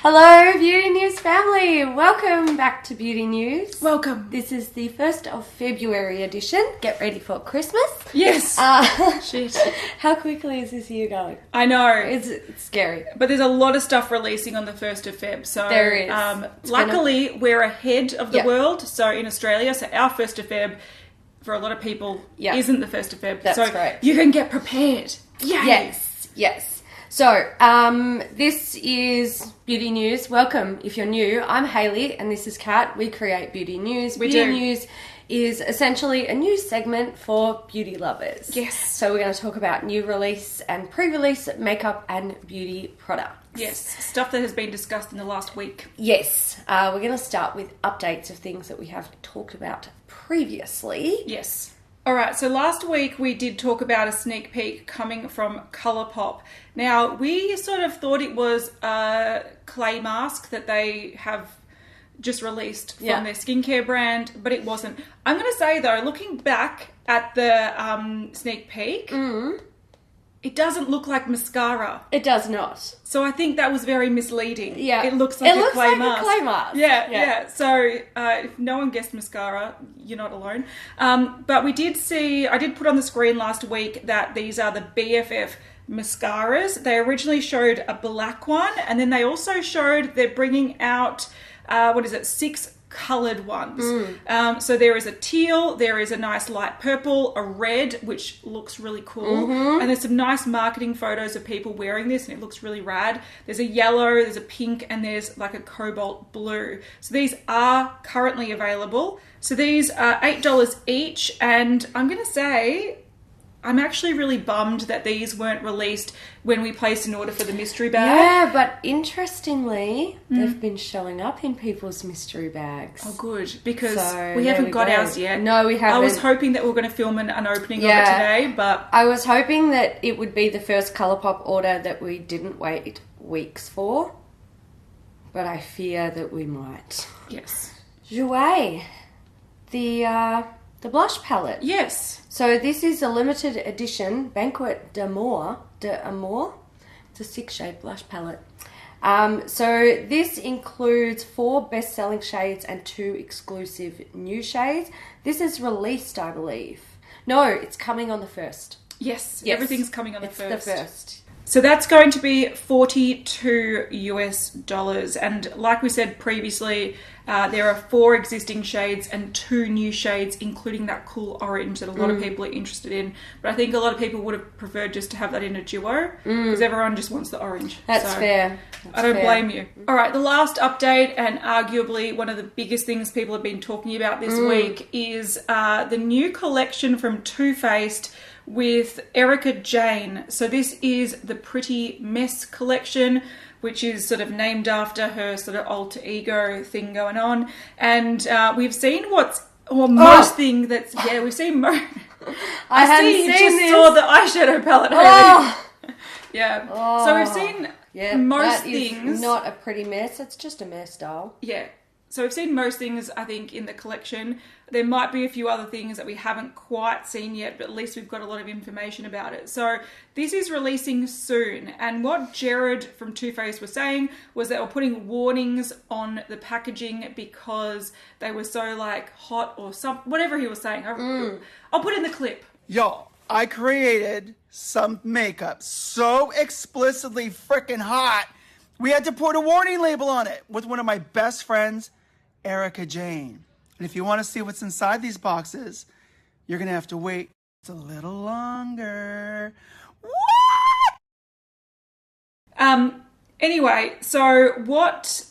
Hello, Beauty News family. Welcome back to Beauty News. Welcome. This is the 1st of February edition. Get ready for Christmas. Yes. Shit. How quickly is this year going? I know. It's scary. But there's a lot of stuff releasing on the 1st of Feb. So there is. Luckily, we're ahead of the world. So in Australia, so our 1st of Feb, for a lot of people, isn't the 1st of Feb. That's so right. You can get prepared. Yay. Yes. So, this is Beauty News. Welcome if you're new. I'm Hayley and this is Kat. We create Beauty News. Beauty News is essentially a news segment for beauty lovers. Yes. So we're going to talk about new release and pre-release makeup and beauty products. Yes, stuff that has been discussed in the last week. Yes. We're going to start with updates of things that we have talked about previously. Yes. All right, so last week we did talk about a sneak peek coming from Colourpop. Now, we sort of thought it was a clay mask that they have just released from their skincare brand, but it wasn't. I'm going to say, though, looking back at the sneak peek, it doesn't look like mascara. It does not. So I think that was very misleading. Yeah. It looks like a clay mask. A clay mask. Yeah. So if no one guessed mascara, you're not alone. But I did put on the screen last week that these are the BFF mascaras. They originally showed a black one, and then they also showed they're bringing out, 6 coloured ones. So there is a teal, there is a nice light purple, a red, which looks really cool, and there's some nice marketing photos of people wearing this and it looks really rad. There's a yellow, there's a pink, and there's like a cobalt blue. So these are currently available. So these are $8 each, and I'm going to say I'm actually really bummed that these weren't released when we placed an order for the mystery bag. Yeah, but interestingly, they've been showing up in people's mystery bags. Oh, good, because we haven't got ours yet. No, we haven't. I was hoping that we were going to film an opening of it today, but I was hoping that it would be the first Colourpop order that we didn't wait weeks for, but I fear that we might. Yes. Jouer, the blush palette. Yes. So this is a limited edition Banquet d'Amour. It's a 6-shade blush palette. So this includes 4 best-selling shades and 2 exclusive new shades. This is released, I believe. No, it's coming on the 1st. Yes. Everything's coming on the 1st. It's the 1st. So that's going to be $42 US. And like we said previously, there are 4 existing shades and 2 new shades, including that cool orange that a lot of people are interested in. But I think a lot of people would have preferred just to have that in a duo because everyone just wants the orange. That's fair. I don't blame you. All right, the last update, and arguably one of the biggest things people have been talking about this week, is the new collection from Too Faced with Erika Jayne. So this is the Pretty Mess collection, which is sort of named after her sort of alter ego thing going on. And we've seen most thing that's, we've seen I hadn't seen just this. saw the eyeshadow palette. Yeah. So we've seen most things. Is not a pretty mess. It's just a mess, doll. Yeah. So we've seen most things, I think, in the collection. There might be a few other things that we haven't quite seen yet, but at least we've got a lot of information about it. So this is releasing soon. And what Jared from Too Faced was saying was they were putting warnings on the packaging because they were so like hot or something, whatever he was saying. I'll put in the clip. Yo, I created some makeup so explicitly freaking hot, we had to put a warning label on it with one of my best friends, Erika Jayne. And if you want to see what's inside these boxes, you're going to have to wait just a little longer. What? Anyway, so what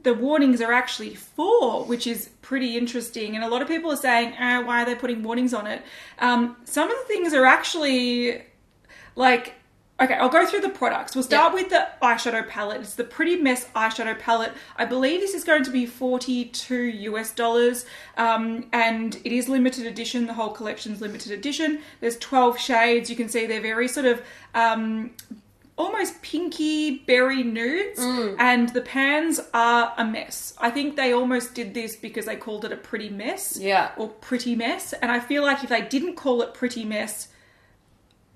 the warnings are actually for, which is pretty interesting. And a lot of people are saying, why are they putting warnings on it? Some of the things are actually like, okay, I'll go through the products. We'll start with the eyeshadow palette. It's the Pretty Mess eyeshadow palette. I believe this is going to be $42 US. And it is limited edition. The whole collection's limited edition. There's 12 shades. You can see they're very sort of almost pinky berry nudes. And the pans are a mess. I think they almost did this because they called it a pretty mess. Yeah. Or pretty mess. And I feel like if they didn't call it pretty mess,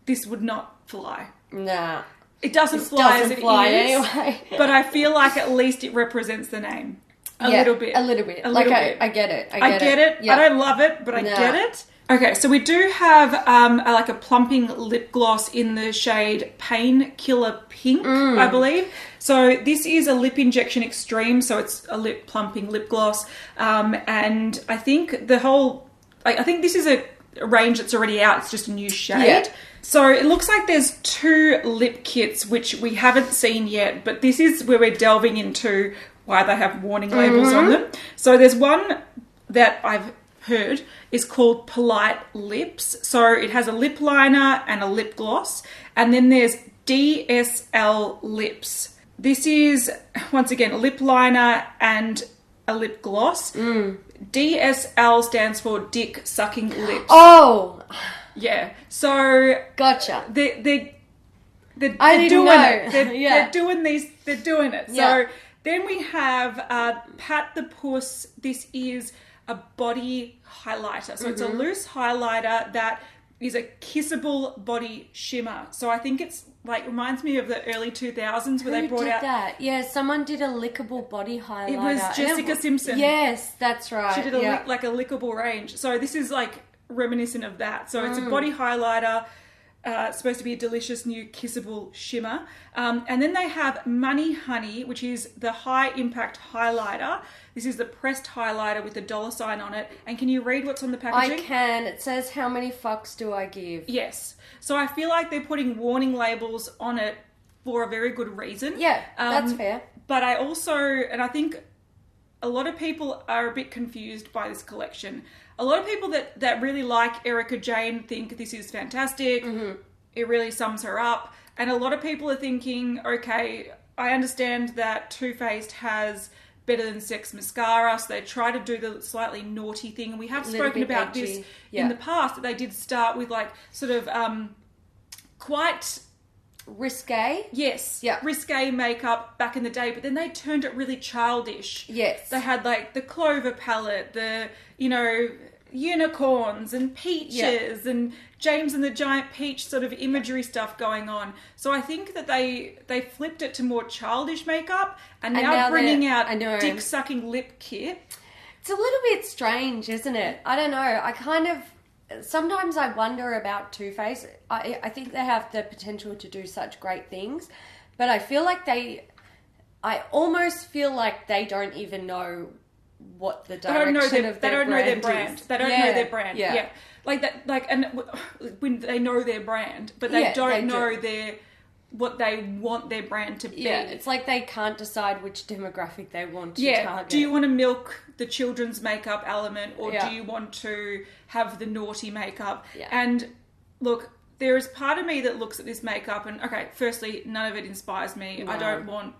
this would not fly. Nah. It doesn't fly as it is, anyway. But I feel like at least it represents the name. A little bit. A little bit. I get it. I get it. Yeah. I don't love it, but I get it. Okay, so we do have a plumping lip gloss in the shade Painkiller Pink, I believe. So this is a lip injection extreme, so it's a lip plumping lip gloss. And I think I think this is a range that's already out. It's just a new shade. Yeah. So it looks like there's 2 lip kits, which we haven't seen yet, but this is where we're delving into why they have warning labels on them. So there's one that I've heard is called Polite Lips. So it has a lip liner and a lip gloss. And then there's DSL Lips. This is, once again, a lip liner and a lip gloss. DSL stands for Dick Sucking Lips. Oh! Yeah. So... Gotcha. They're doing it. They're doing it. Yeah. So then we have Pat the Puss. This is a body highlighter. So it's a loose highlighter that is a kissable body shimmer. So I think it's reminds me of the early 2000s where they brought out that. Yeah, someone did a lickable body highlighter. It was Jessica Simpson. Yes, that's right. She did a lickable range. So this is reminiscent of that. So it's a body highlighter. It's supposed to be a delicious new kissable shimmer. And then they have Money Honey, which is the high impact highlighter. This is the pressed highlighter with the $sign on it. And can you read what's on the packaging? I can. It says, how many fucks do I give? Yes. So I feel like they're putting warning labels on it for a very good reason. Yeah, that's fair. But I think a lot of people are a bit confused by this collection. A lot of people that really like Erika Jayne think this is fantastic. It really sums her up. And a lot of people are thinking, okay, I understand that Too Faced has Better Than Sex mascara, so they try to do the slightly naughty thing. And we have spoken about edgy. this in the past, that they did start with quite... risque? Yes. Yeah. Risque makeup back in the day, but then they turned it really childish. Yes. They had the Clover palette, the, unicorns and peaches and James and the Giant Peach sort of imagery stuff going on. So I think that they flipped it to more childish makeup and now bringing out dick-sucking lip kit. It's a little bit strange, isn't it? I don't know. Sometimes I wonder about Too Faced. I think they have the potential to do such great things, but I feel like I almost feel like they don't even know what the direction of their brand is. They don't know their brand. Yeah. And when they know their brand, but they don't know what they want their brand to be. Yeah, it's like they can't decide which demographic they want to target. Do you want to milk the children's makeup element, or do you want to have the naughty makeup? Yeah. And look, there is part of me that looks at this makeup and, okay, firstly, none of it inspires me. No. I don't want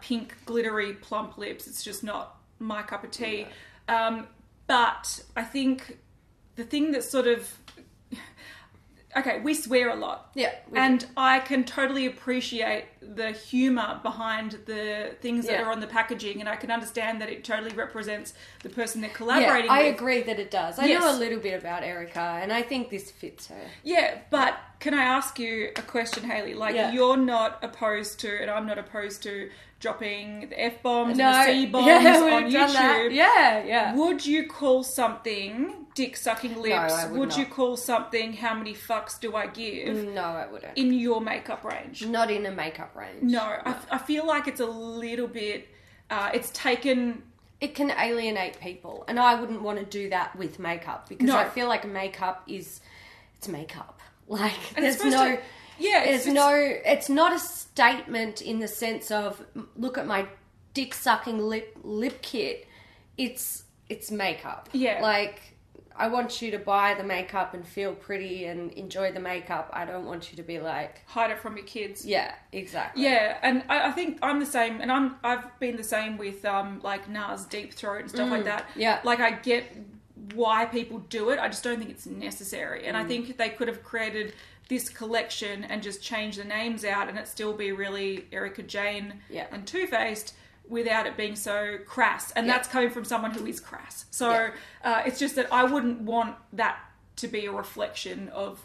pink, glittery, plump lips. It's just not my cup of tea. No. But I think the thing that sort of... Okay, we swear a lot. Yeah. And I can totally appreciate the humour behind the things that are on the packaging, and I can understand that it totally represents the person they're collaborating with. I agree that it does. I know a little bit about Erika, and I think this fits her. Yeah, but can I ask you a question, Hayley? You're not opposed to, and I'm not opposed to, dropping the F-bombs and the C-bombs on YouTube. That. Yeah. Would you call something dick-sucking lips? No, I would not. You call something how many fucks do I give? No, I wouldn't. In your makeup range? Not in a makeup range. No. I feel like it's a little bit... it's taken... It can alienate people, and I wouldn't want to do that with makeup, because I feel like makeup it's makeup. There's no... Yeah, it's not a statement in the sense of, look at my dick sucking lip kit. It's makeup. Yeah. I want you to buy the makeup and feel pretty and enjoy the makeup. I don't want you to be hide it from your kids. Yeah, exactly. Yeah, and I think I'm the same, and I've been the same with NARS Deep Throat and stuff like that. Yeah. I get why people do it. I just don't think it's necessary. And I think they could have created this collection and just change the names out and it still be really Erika Jayne and Too Faced without it being so crass. And that's coming from someone who is crass. So it's just that I wouldn't want that to be a reflection of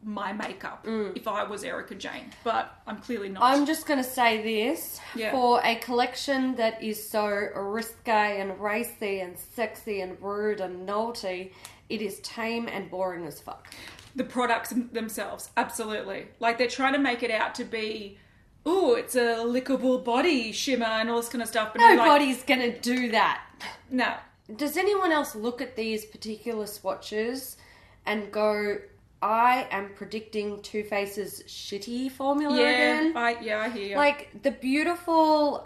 my makeup if I was Erica Jane, but I'm clearly not. I'm just going to say this. Yeah. For a collection that is so risque and racy and sexy and rude and naughty, it is tame and boring as fuck. The products themselves, absolutely. Like, they're trying to make it out to be, ooh, it's a lickable body shimmer and all this kind of stuff. But Nobody's going to do that. No. Does anyone else look at these particular swatches and go, I am predicting Too Faced's shitty formula again? I hear you. Like, the beautiful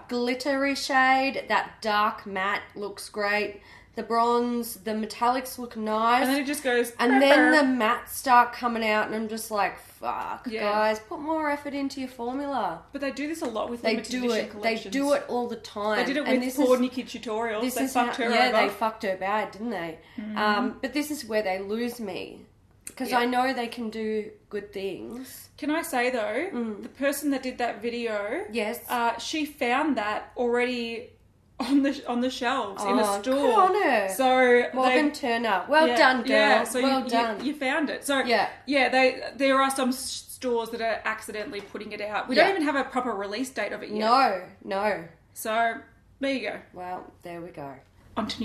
glittery shade, that dark matte looks great. The bronze, the metallics look nice. And then it just goes... And then the mattes start coming out and I'm just like, fuck, guys, put more effort into your formula. But they do this a lot with limited edition collections. They do it all the time. They did it with poor Nikki Tutorials. They fucked her over. Yeah, they fucked her bad, didn't they? But this is where they lose me. Because I know they can do good things. Can I say, though, the person that did that video... Yes. She found that already... on the shelves in a store. Good on her. So Morgan Turner. Well done, girl. Yeah, so well done. You found it. So there are some stores that are accidentally putting it out. We don't even have a proper release date of it yet. No. So there you go. Well, there we go. On to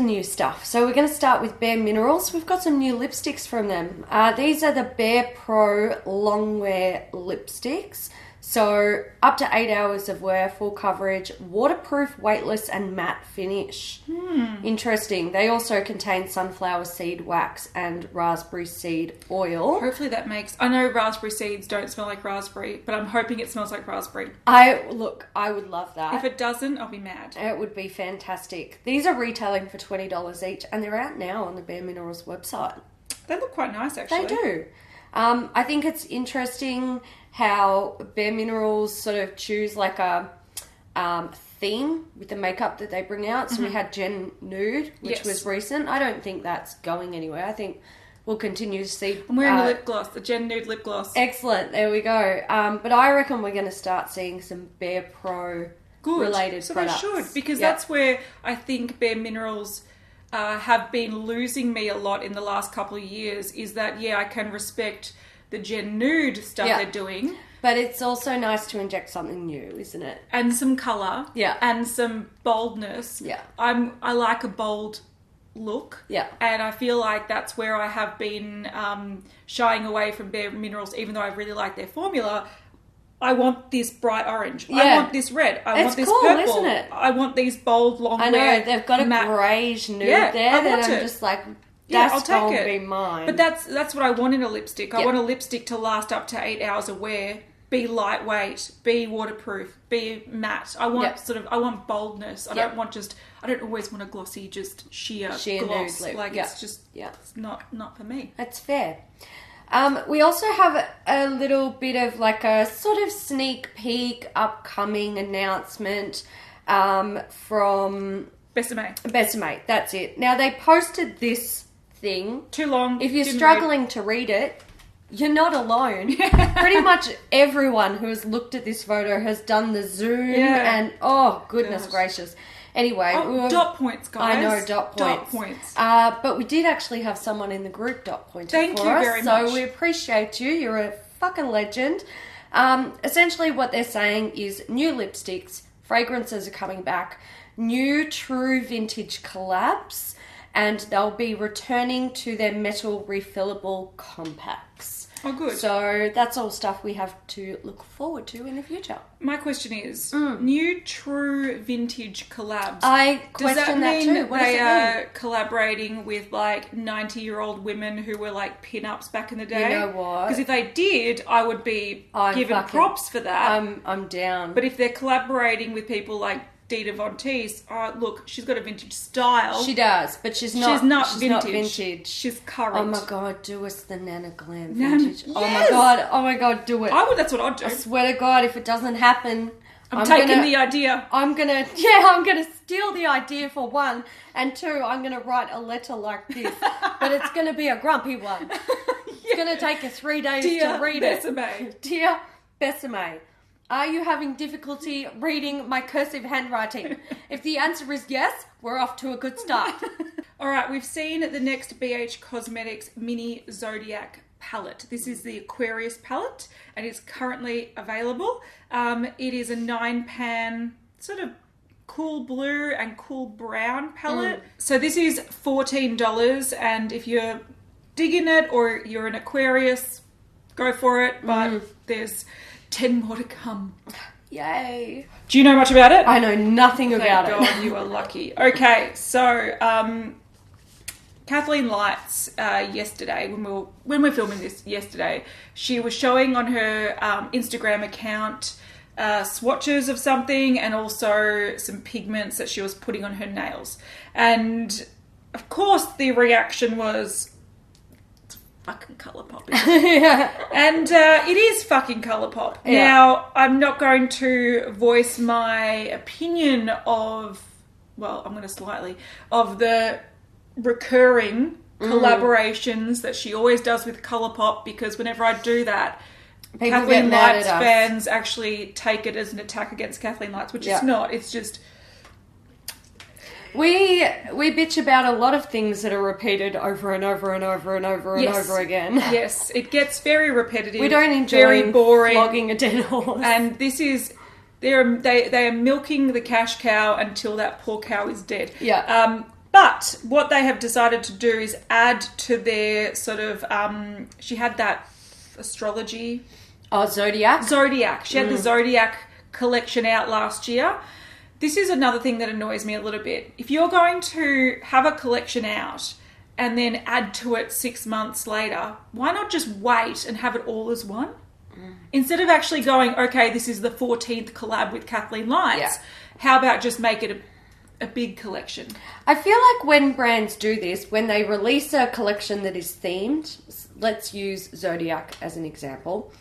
new stuff. So we're going to start with Bare Minerals. We've got some new lipsticks from them. These are the Bare Pro Longwear lipsticks. So up to 8 hours of wear, full coverage, waterproof, weightless and matte finish. Interesting. They also contain sunflower seed wax and raspberry seed oil. Hopefully that makes... I know raspberry seeds don't smell like raspberry, but I'm hoping it smells like raspberry. I would love that. If it doesn't, I'll be mad. It would be fantastic. These are retailing for $20 each and they're out now on the Bare Minerals website. They look quite nice, actually. They do. I think it's interesting how Bare Minerals sort of choose like a theme with the makeup that they bring out. So we had Gen Nude, which was recent. I don't think that's going anywhere. I think we'll continue to see... I'm wearing a lip gloss, the Gen Nude lip gloss. Excellent. There we go. But I reckon we're going to start seeing some Bare Pro related products. So they should, because that's where I think Bare Minerals... have been losing me a lot in the last couple of years, is that, I can respect the Gen Nude stuff they're doing. But it's also nice to inject something new, isn't it? And some colour. Yeah. And some boldness. Yeah. I like a bold look. Yeah. And I feel like that's where I have been shying away from Bare Minerals, even though I really like their formula. I want this bright orange. Yeah. I want this red. I want this purple. Isn't it? I want these bold, long I know, they've got a greyish nude there that I'm just like, that's going to be mine. But that's what I want in a lipstick. I want a lipstick to last up to 8 hours of wear, be lightweight, be waterproof, be matte. I want I want boldness. I don't always want a glossy, just sheer gloss. Nude lip. Like it's just, it's not for me. That's fair. We also have a little bit of like a sort of sneak peek upcoming announcement from Besame. That's it. Now they posted this thing. Too long. If you're struggling to read it, you're not alone. Pretty much everyone who has looked at this photo has done the zoom and goodness gracious. Anyway, dot points, guys. I know, dot points. But we did actually have someone in the group dot pointed Thank for you us, very much. so we appreciate you. You're a fucking legend. Essentially, what they're saying is new lipsticks, fragrances are coming back, new true vintage collabs, and they'll be returning to their metal refillable compacts. Oh, good. So that's all stuff we have to look forward to in the future. My question is, new true vintage collabs. I question that too. What they are collaborating with like 90-year-old women who were like pin-ups back in the day? You know what? Because if they did, I would be given props for that. I'm down. But if they're collaborating with people like Dita Von Teese, look, she's got a vintage style. She does, but she's not vintage. She's current. Oh my god, do us the Nana Glam vintage. Yes! Oh my god, do it. That's what I'd do. I swear to god, if it doesn't happen, I'm taking the idea. I'm gonna steal the idea for one, and two, I'm gonna write a letter like this, but it's gonna be a grumpy one. It's gonna take us 3 days to read Besame. Dear Besame, Are you having difficulty reading my cursive handwriting? If the answer is yes, we're off to a good start. All right, we've seen the next BH Cosmetics mini Zodiac palette. This is the Aquarius palette and it's currently available. It is a 9-pan sort of cool blue and cool brown palette. So this is $14, and if you're digging it or you're an Aquarius, go for it, but there's 10 more to come. Yay. Do you know much about it? I know nothing about Thank God, you are lucky. Okay, so Kathleen Lights yesterday, when we're filming this yesterday, she was showing on her Instagram account swatches of something and also some pigments that she was putting on her nails. And of course the reaction was, fucking Colourpop. Yeah. And it is fucking Colourpop. Yeah. Now, I'm not going to voice my opinion of, well, I'm going to slightly, of the recurring collaborations that she always does with Colourpop, because whenever I do that, People Kathleen get mad Lights at us. fans actually take it as an attack against Kathleen Lights, which it's not. It's just... We bitch about a lot of things that are repeated over and over and over and over and over again. Yes, it gets very repetitive. We don't enjoy very boring, flogging a dead horse. and this is they are milking the cash cow until that poor cow is dead. Yeah. But what they have decided to do is add to their sort of she had that astrology. Oh, Zodiac? Zodiac. She had the Zodiac collection out last year. This is another thing that annoys me a little bit. If you're going to have a collection out and then add to it 6 months later, why not just wait and have it all as one? Instead of actually going, okay, this is the 14th collab with Kathleen Lights, how about just make it a big collection? I feel like when brands do this, when they release a collection that is themed, let's use Zodiac as an example,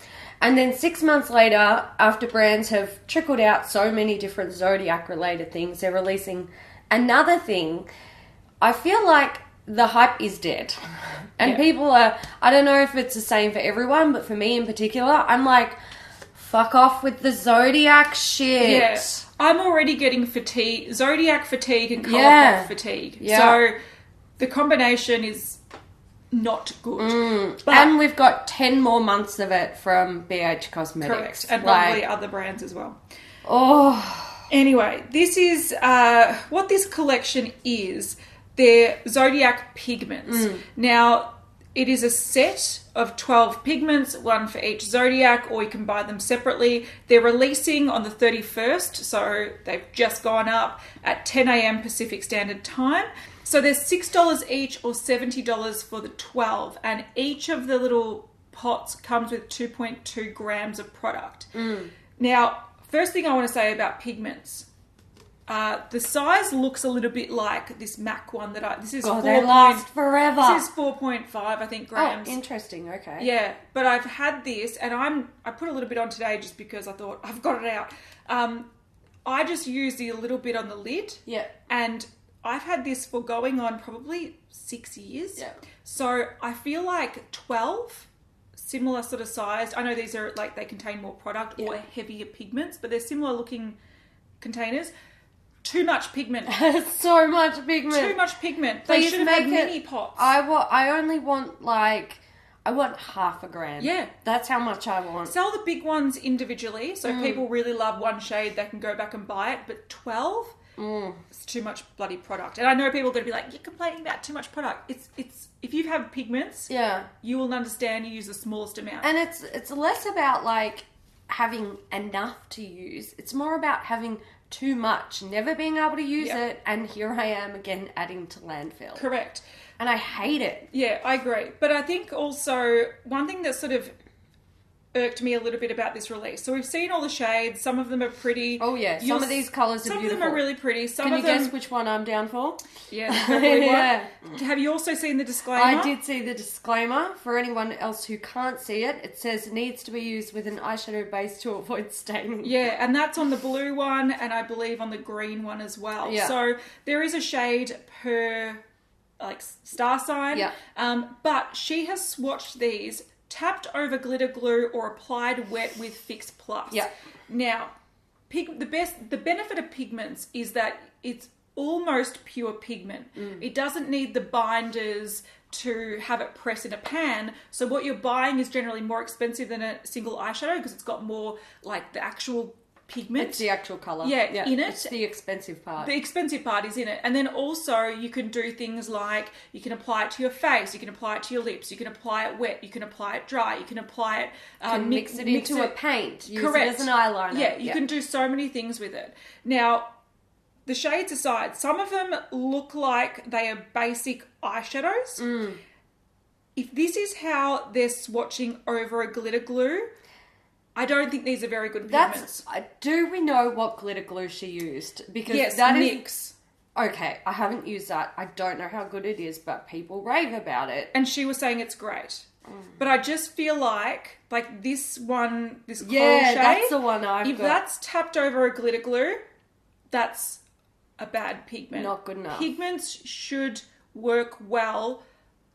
and then 6 months later, after brands have trickled out so many different Zodiac-related things, they're releasing another thing. I feel like the hype is dead. And people are... I don't know if it's the same for everyone, but for me in particular, I'm like, fuck off with the Zodiac shit. Yeah. I'm already getting Zodiac fatigue and Colourpop fatigue. Yeah. So the combination is... not good. But, and we've got 10 more months of it from BH Cosmetics. correct. And probably other brands as well. Oh. Anyway, this is what this collection is. They're Zodiac pigments. Now, it is a set of 12 pigments, one for each Zodiac, or you can buy them separately. They're releasing on the 31st, so they've just gone up at 10 a.m. Pacific Standard Time. So there's $6 each or $70 for the 12, and each of the little pots comes with 2.2 grams of product. Now, first thing I want to say about pigments, the size looks a little bit like this MAC one that this is. God, they last forever. This is 4.5, I think, grams. Oh, interesting. Okay. Yeah, but I've had this, and I put a little bit on today just because I thought I've got it out. I just used a little bit on the lid. Yeah. And I've had this for going on probably 6 years. Yeah. So I feel like 12, similar sort of sized. I know these are like they contain more product or heavier pigments, but they're similar looking containers. Too much pigment. So much pigment. Too much pigment. Please They should have make had mini pots. I only want I want half a gram. Yeah. That's how much I want. Sell the big ones individually, so if people really love one shade, they can go back and buy it. But 12, it's too much bloody product. And I know people are going to be like, "You're complaining about too much product." It's if you have pigments, you will understand. You use the smallest amount, and it's less about like having enough to use. It's more about having too much, never being able to use it, and here I am again adding to landfill. Correct. And I hate it. Yeah, I agree. But I think also one thing that sort of irked me a little bit about this release. So we've seen all the shades. Some of them are pretty. Oh yeah, some of these colours are beautiful. Some of them are really pretty. Can you guess which one I'm down for? Yeah, the purpley one. Have you also seen the disclaimer? I did see the disclaimer. For anyone else who can't see it, it says needs to be used with an eyeshadow base to avoid staining. Yeah, and that's on the blue one, and I believe on the green one as well. Yeah. So there is a shade per like star sign. Yeah. But she has swatched these tapped over glitter glue or applied wet with Fix Plus. Yeah. Now, the benefit of Pigments is that it's almost pure pigment. It doesn't need the binders to have it press in a pan. So what you're buying is generally more expensive than a single eyeshadow because it's got more like the actual pigment. It's the actual colour. Yeah, in it. It's the expensive part. The expensive part is in it. And then also you can do things like you can apply it to your face, you can apply it to your lips, you can apply it wet, you can apply it dry, you can apply it... mix it into a paint. Use Correct. it as an eyeliner. Yeah, you can do so many things with it. Now, the shades aside, some of them look like they are basic eyeshadows. If this is how they're swatching over a glitter glue, I don't think these are very good pigments. Do we know what glitter glue she used? Because yes, that NYX. Okay, I haven't used that. I don't know how good it is, but people rave about it. And she was saying it's great. But I just feel like this one, this coral shade. Yeah, that's the one I've got. If that's tapped over a glitter glue, that's a bad pigment. Not good enough. Pigments should work well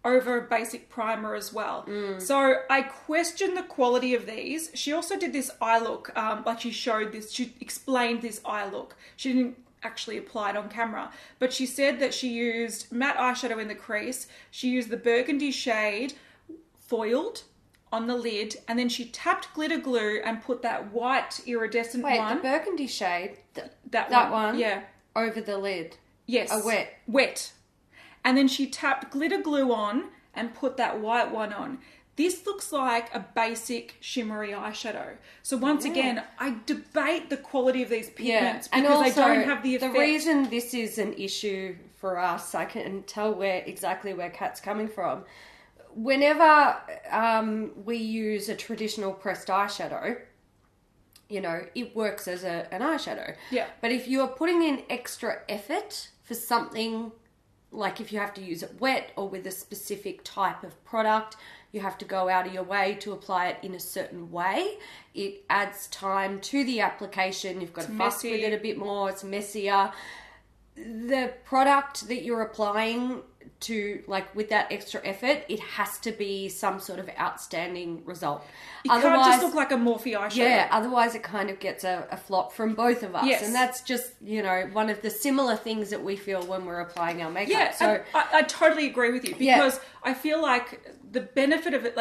over a basic primer as well. So I question the quality of these. She also did this eye look, she explained this eye look. She didn't actually apply it on camera, but she said that she used matte eyeshadow in the crease. She used the burgundy shade foiled on the lid, and then she tapped glitter glue and put that white iridescent one. Wait, the burgundy shade? That one? Yeah. Over the lid? Yes. Wet. And then she tapped glitter glue on and put that white one on. This looks like a basic shimmery eyeshadow. So once again, I debate the quality of these pigments because also, they don't have the effect. The reason this is an issue for us, I can tell exactly where Kat's coming from. Whenever we use a traditional pressed eyeshadow, it works as an eyeshadow. Yeah. But if you are putting in extra effort for something, like if you have to use it wet or with a specific type of product, you have to go out of your way to apply it in a certain way. It adds time to the application. You've got to fuss with it a bit more. It's messier. The product that you're applying to, with that extra effort, it has to be some sort of outstanding result. It can't just look like a Morphe eyeshadow. Yeah, otherwise it kind of gets a flop from both of us. Yes. And that's just, one of the similar things that we feel when we're applying our makeup. Yeah, so I totally agree with you because I feel like the benefit of it,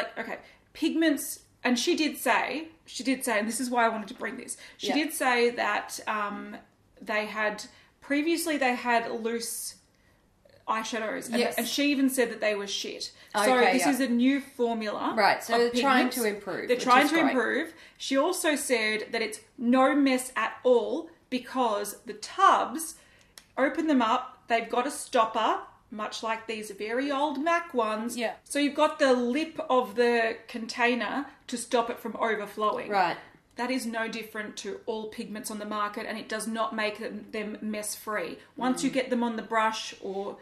pigments, and she did say, and this is why I wanted to bring this, she did say that previously they had loose eyeshadows, and she even said that they were shit. So this is a new formula. Right, so they're trying to improve. They're trying to improve. She also said that it's no mess at all because the tubs, open them up, they've got a stopper, much like these very old MAC ones. Yeah. So you've got the lip of the container to stop it from overflowing. Right. That is no different to all pigments on the market, and it does not make them mess-free. Once you get them on the brush, or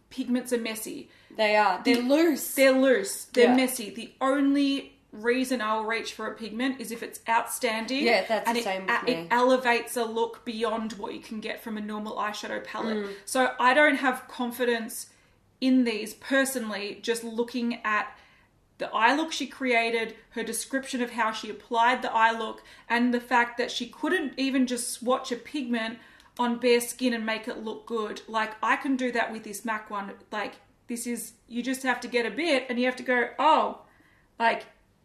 pigments are messy. They are. They're loose. They're loose. They're messy. The only reason I'll reach for a pigment is if it's outstanding. Yeah, that's the same with me. It elevates a look beyond what you can get from a normal eyeshadow palette. So I don't have confidence in these personally, just looking at the eye look she created, her description of how she applied the eye look, and the fact that she couldn't even just swatch a pigment on bare skin and make it look good. I can do that with this MAC one. You just have to get a bit and you have to go,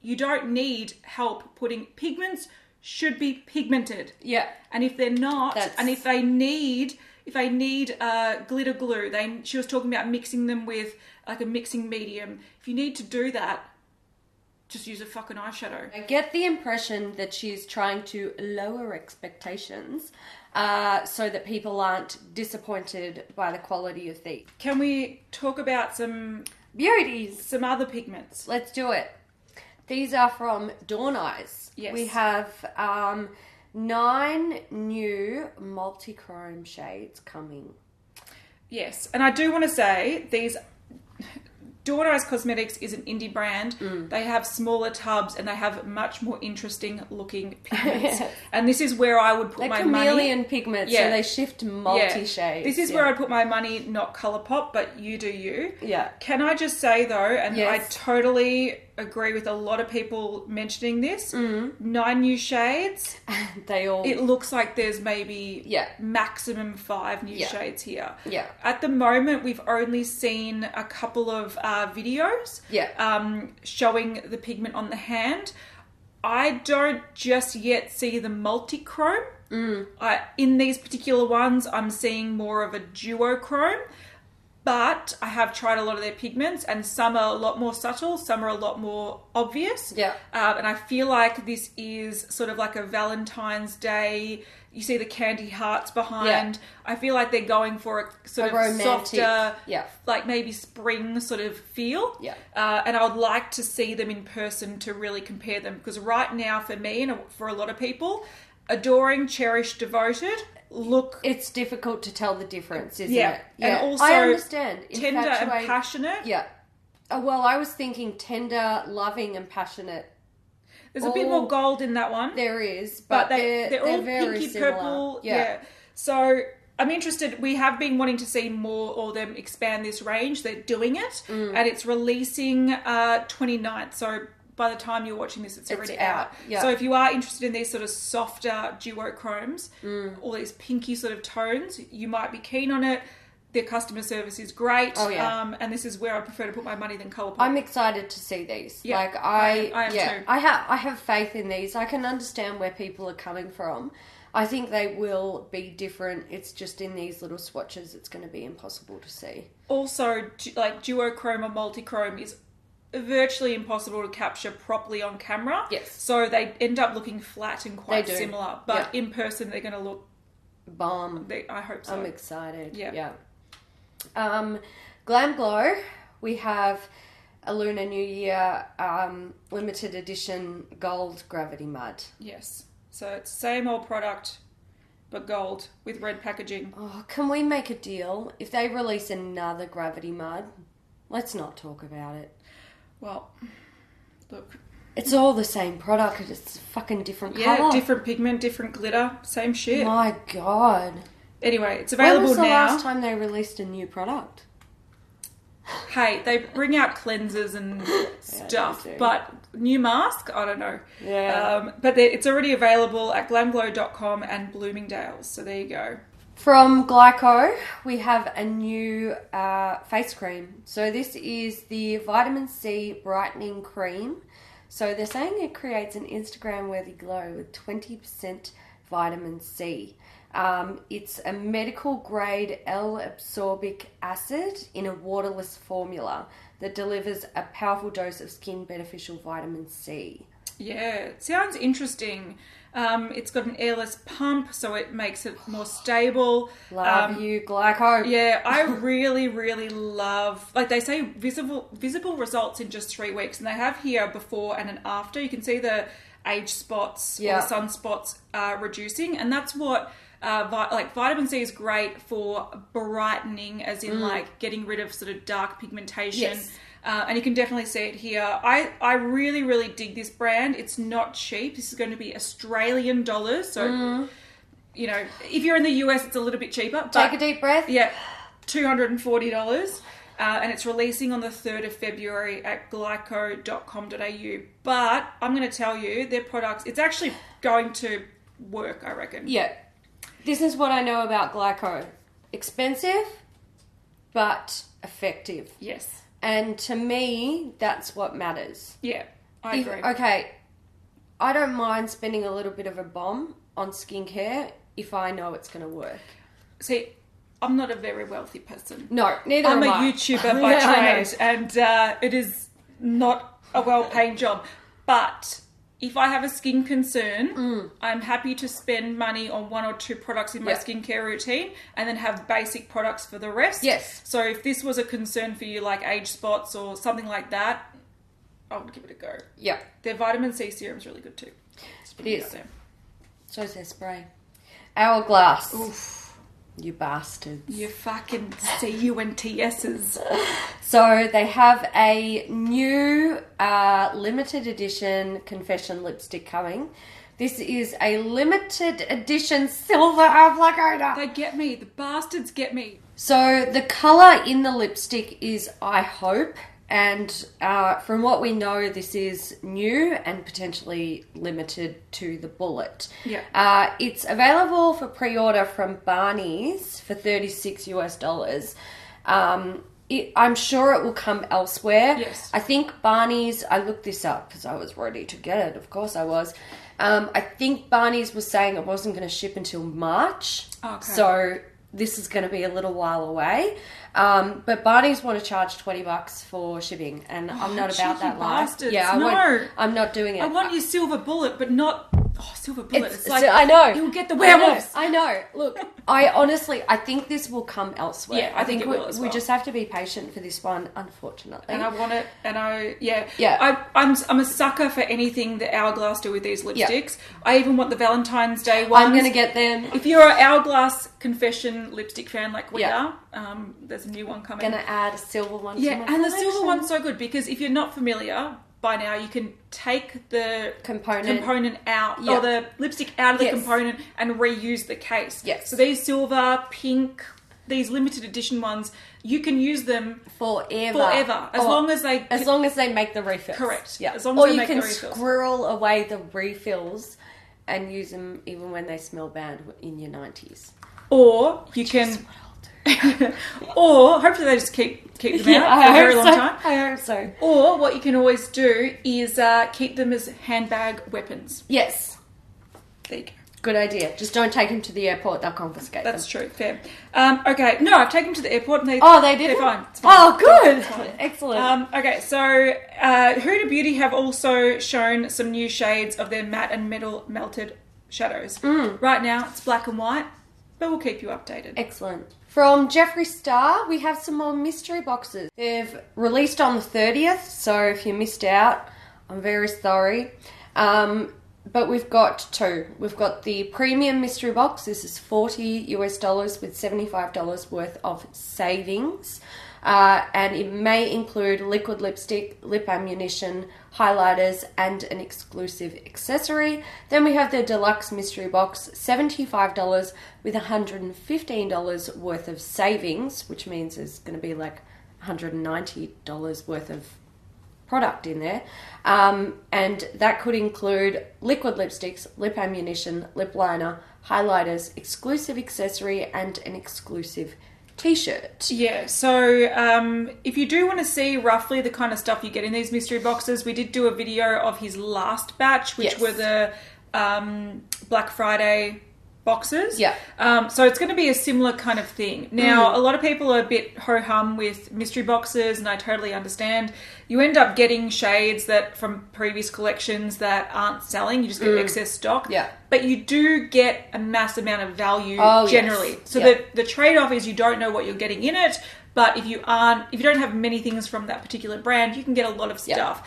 you don't need help putting pigments should be pigmented. Yeah. And if they're not, and if they need glitter glue, she was talking about mixing them with a mixing medium. If you need to do that, just use a fucking eyeshadow. I get the impression that she's trying to lower expectations so that people aren't disappointed by the quality of these. Can we talk about some beauties? Some other pigments. Let's do it. These are from Dawneyes. Yes. We have 9 new multichrome shades coming. Yes, and I do want to say Dawneyes Cosmetics is an indie brand. They have smaller tubs and they have much more interesting looking pigments. And this is where I would put my money. They're chameleon pigments, so they shift multi-shades. This is where I'd put my money, not Colourpop, but you do you. Yeah. Can I just say though, and I totally agree with a lot of people mentioning this. 9 new shades. It looks like there's maybe maximum 5 new shades here. Yeah. At the moment, we've only seen a couple of videos showing the pigment on the hand. I don't just yet see the multichrome. In these particular ones, I'm seeing more of a duochrome. But I have tried a lot of their pigments, and some are a lot more subtle, some are a lot more obvious. Yeah. And I feel like this is sort of like a Valentine's Day. You see the candy hearts behind. I feel like they're going for a sort of romantic, softer, like maybe spring sort of feel. Yeah. And I would like to see them in person to really compare them. Because right now, for me and for a lot of people, adoring, cherished, devoted... It's difficult to tell the difference, isn't it? Yeah, and also I understand. Tender and passionate. Yeah. Well, I was thinking tender, loving, and passionate. There's a bit more gold in that one. There is, but they're all very pinky similar. Purple. Yeah. So I'm interested. We have been wanting to see more or them expand this range. They're doing it, and it's releasing 29th. So by the time you're watching this, it's already out. Yeah. So if you are interested in these sort of softer duochromes, all these pinky sort of tones, you might be keen on it. Their customer service is great. Oh, yeah. And this is where I prefer to put my money than Colourpop. I'm excited to see these. Yeah, like I am too. I have faith in these. I can understand where people are coming from. I think they will be different. It's just in these little swatches, it's going to be impossible to see. Also, like duochrome or multichrome is virtually impossible to capture properly on camera. Yes. So they end up looking flat and quite similar. But in person, they're going to look... bomb. I hope so. I'm excited. Yeah. Glam Glow, we have a Lunar New Year limited edition gold Gravitymud. Yes. So it's the same old product, but gold with red packaging. Oh, can we make a deal? If they release another Gravitymud, let's not talk about it. Well, look. It's all the same product. It's a fucking different colour. Yeah, different pigment, different glitter. Same shit. My God. Anyway, it's available now. When was the last time they released a new product? Hey, they bring out cleansers and stuff, but new mask? I don't know. Yeah. But it's already available at glamglow.com and Bloomingdale's, so there you go. From Glyco, we have a new face cream. So this is the Vitamin C Brightening Cream. So they're saying it creates an Instagram-worthy glow with 20% vitamin C. It's a medical-grade L-absorbic acid in a waterless formula that delivers a powerful dose of skin-beneficial vitamin C. Yeah, it sounds interesting. It's got an airless pump, so it makes it more stable. Love you, Glyco. Yeah, I really, really love... Like, they say visible results in just 3 weeks, and they have here before and an after. You can see the age spots or the sunspots reducing, and that's what... vitamin C is great for brightening, as in like getting rid of sort of dark pigmentation. Yes. And you can definitely see it here. I really, really dig this brand. It's not cheap. This is going to be Australian dollars. So, you know, if you're in the US, it's a little bit cheaper. But, take a deep breath. Yeah, $240. And it's releasing on the 3rd of February at glyco.com.au. But I'm going to tell you, their products, it's actually going to work, I reckon. Yeah. This is what I know about Glyco. Expensive, but effective. Yes. And to me, that's what matters. Yeah, I agree. Okay, I don't mind spending a little bit of a bomb on skincare if I know it's going to work. See, I'm not a very wealthy person. No, neither am am I. I. I'm a YouTuber by trade, and it is not a well-paying job. But if I have a skin concern, I'm happy to spend money on 1 or 2 products in my skincare routine and then have basic products for the rest. Yes. So if this was a concern for you, like age spots or something like that, I would give it a go. Yeah. Their vitamin C serum is really good too. It is. So is their spray. Hourglass. Oof. You bastards. You fucking CUNTSs. So they have a new limited edition confession lipstick coming. This is a limited edition silver applicator. They get me. The bastards get me. So the colour in the lipstick is I Hope, And from what we know, this is new and potentially limited to the bullet. Yeah. It's available for pre-order from Barney's for $36 US. I'm sure it will come elsewhere. Yes. I think Barney's, I looked this up because I was ready to get it. Of course I was. I think Barney's was saying it wasn't going to ship until March. Okay. So this is going to be a little while away. But Barney's want to charge $20 for shipping, and I'm not about that life. Bastards. Yeah, No. I'm not doing it. I want your silver bullet, but not... Oh, silver bullet. It's like... I know. You'll get the werewolves. I know. Look, I think this will come elsewhere. Yeah, I think it will as well. We just have to be patient for this one, unfortunately. And I want it, and Yeah. I'm a sucker for anything that Hourglass do with these lipsticks. Yeah. I even want the Valentine's Day ones. I'm going to get them. If you're an Hourglass Confession lipstick fan like we are, there's a new one coming. Going to add a silver one to my and collection. the silver one's so good because if you're not familiar... By now, you can take the component out, or the lipstick out of the component and reuse the case. Yes. So these silver, pink, these limited edition ones, you can use them forever. As long as they make the refills. Correct. Yeah. As long as they make the Or refills. you can squirrel away the refills and use them even when they smell bad in your 90s. Or you can... or hopefully they just keep them out for a very long time. I hope so. Or what you can always do is keep them as handbag weapons. Yes. There you go. Good idea. Just don't take them to the airport. They'll confiscate them. That's true. Fair. Okay. No, I've taken them to the airport and they did? They're fine. It's fine. Oh, good. It's fine. Excellent. Okay. So Huda Beauty have also shown some new shades of their matte and metal melted shadows. Right now it's black and white, but we'll keep you updated. Excellent. From Jeffree Star, we have some more mystery boxes. They've released on the 30th, so if you missed out, I'm very sorry. But we've got two. We've got the premium mystery box. This is $40 US with $75 worth of savings. And it may include liquid lipstick, lip ammunition, highlighters, and an exclusive accessory. Then we have the deluxe mystery box, $75 with $115 worth of savings, which means there's going to be like $190 worth of product in there. And that could include liquid lipsticks, lip ammunition, lip liner, highlighters, exclusive accessory, and an exclusive t-shirt. Yeah, so if you do want to see roughly the kind of stuff you get in these mystery boxes, we did do a video of his last batch, which were the Black Friday boxes. Yeah. So it's going to be a similar kind of thing. Now, a lot of people are a bit ho-hum with mystery boxes, and I totally understand. You end up getting shades that from previous collections that aren't selling. You just get excess stock. Yeah. But you do get a mass amount of value generally. Yes. So the trade-off is you don't know what you're getting in it, but if you don't have many things from that particular brand, you can get a lot of stuff.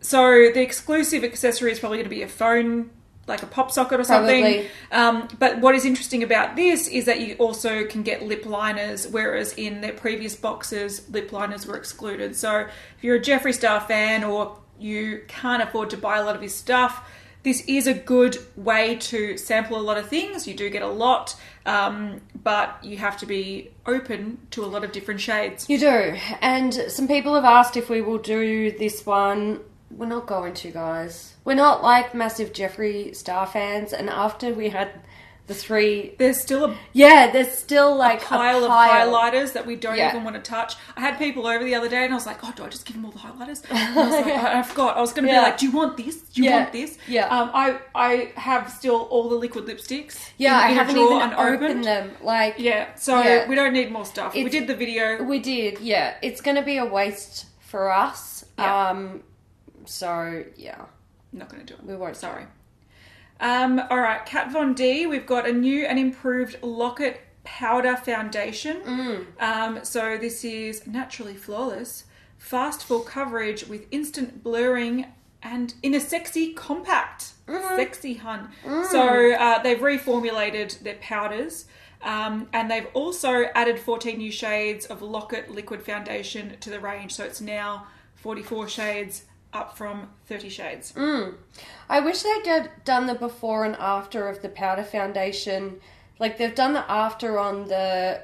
So the exclusive accessory is probably going to be a phone, like a pop socket or something. But what is interesting about this is that you also can get lip liners, whereas in their previous boxes, lip liners were excluded. So if you're a Jeffree Star fan or you can't afford to buy a lot of his stuff, this is a good way to sample a lot of things. You do get a lot, but you have to be open to a lot of different shades. You do. And some people have asked if we will do this one. We're not going to, guys. We're not like massive Jeffree Star fans, and after we had the three... There's still there's still like a pile of highlighters that we don't even want to touch. I had people over the other day and I was like, do I just give them all the highlighters? And I was like, I forgot. I was going to be like, do you want this? Do you want this? Yeah. I have still all the liquid lipsticks. I haven't even opened them. So we don't need more stuff. We did the video. We did, yeah. It's going to be a waste for us. Yeah. So, yeah. Not going to do it. We won't. Sorry. All right, Kat Von D, we've got a new and improved Locket Powder Foundation. So this is naturally flawless, fast full coverage with instant blurring and in a sexy compact. Sexy hun. So they've reformulated their powders. And they've also added 14 new shades of Locket liquid foundation to the range. So it's now 44 shades, up from 30 shades. I wish they'd done the before and after of the powder foundation. Like, they've done the after on the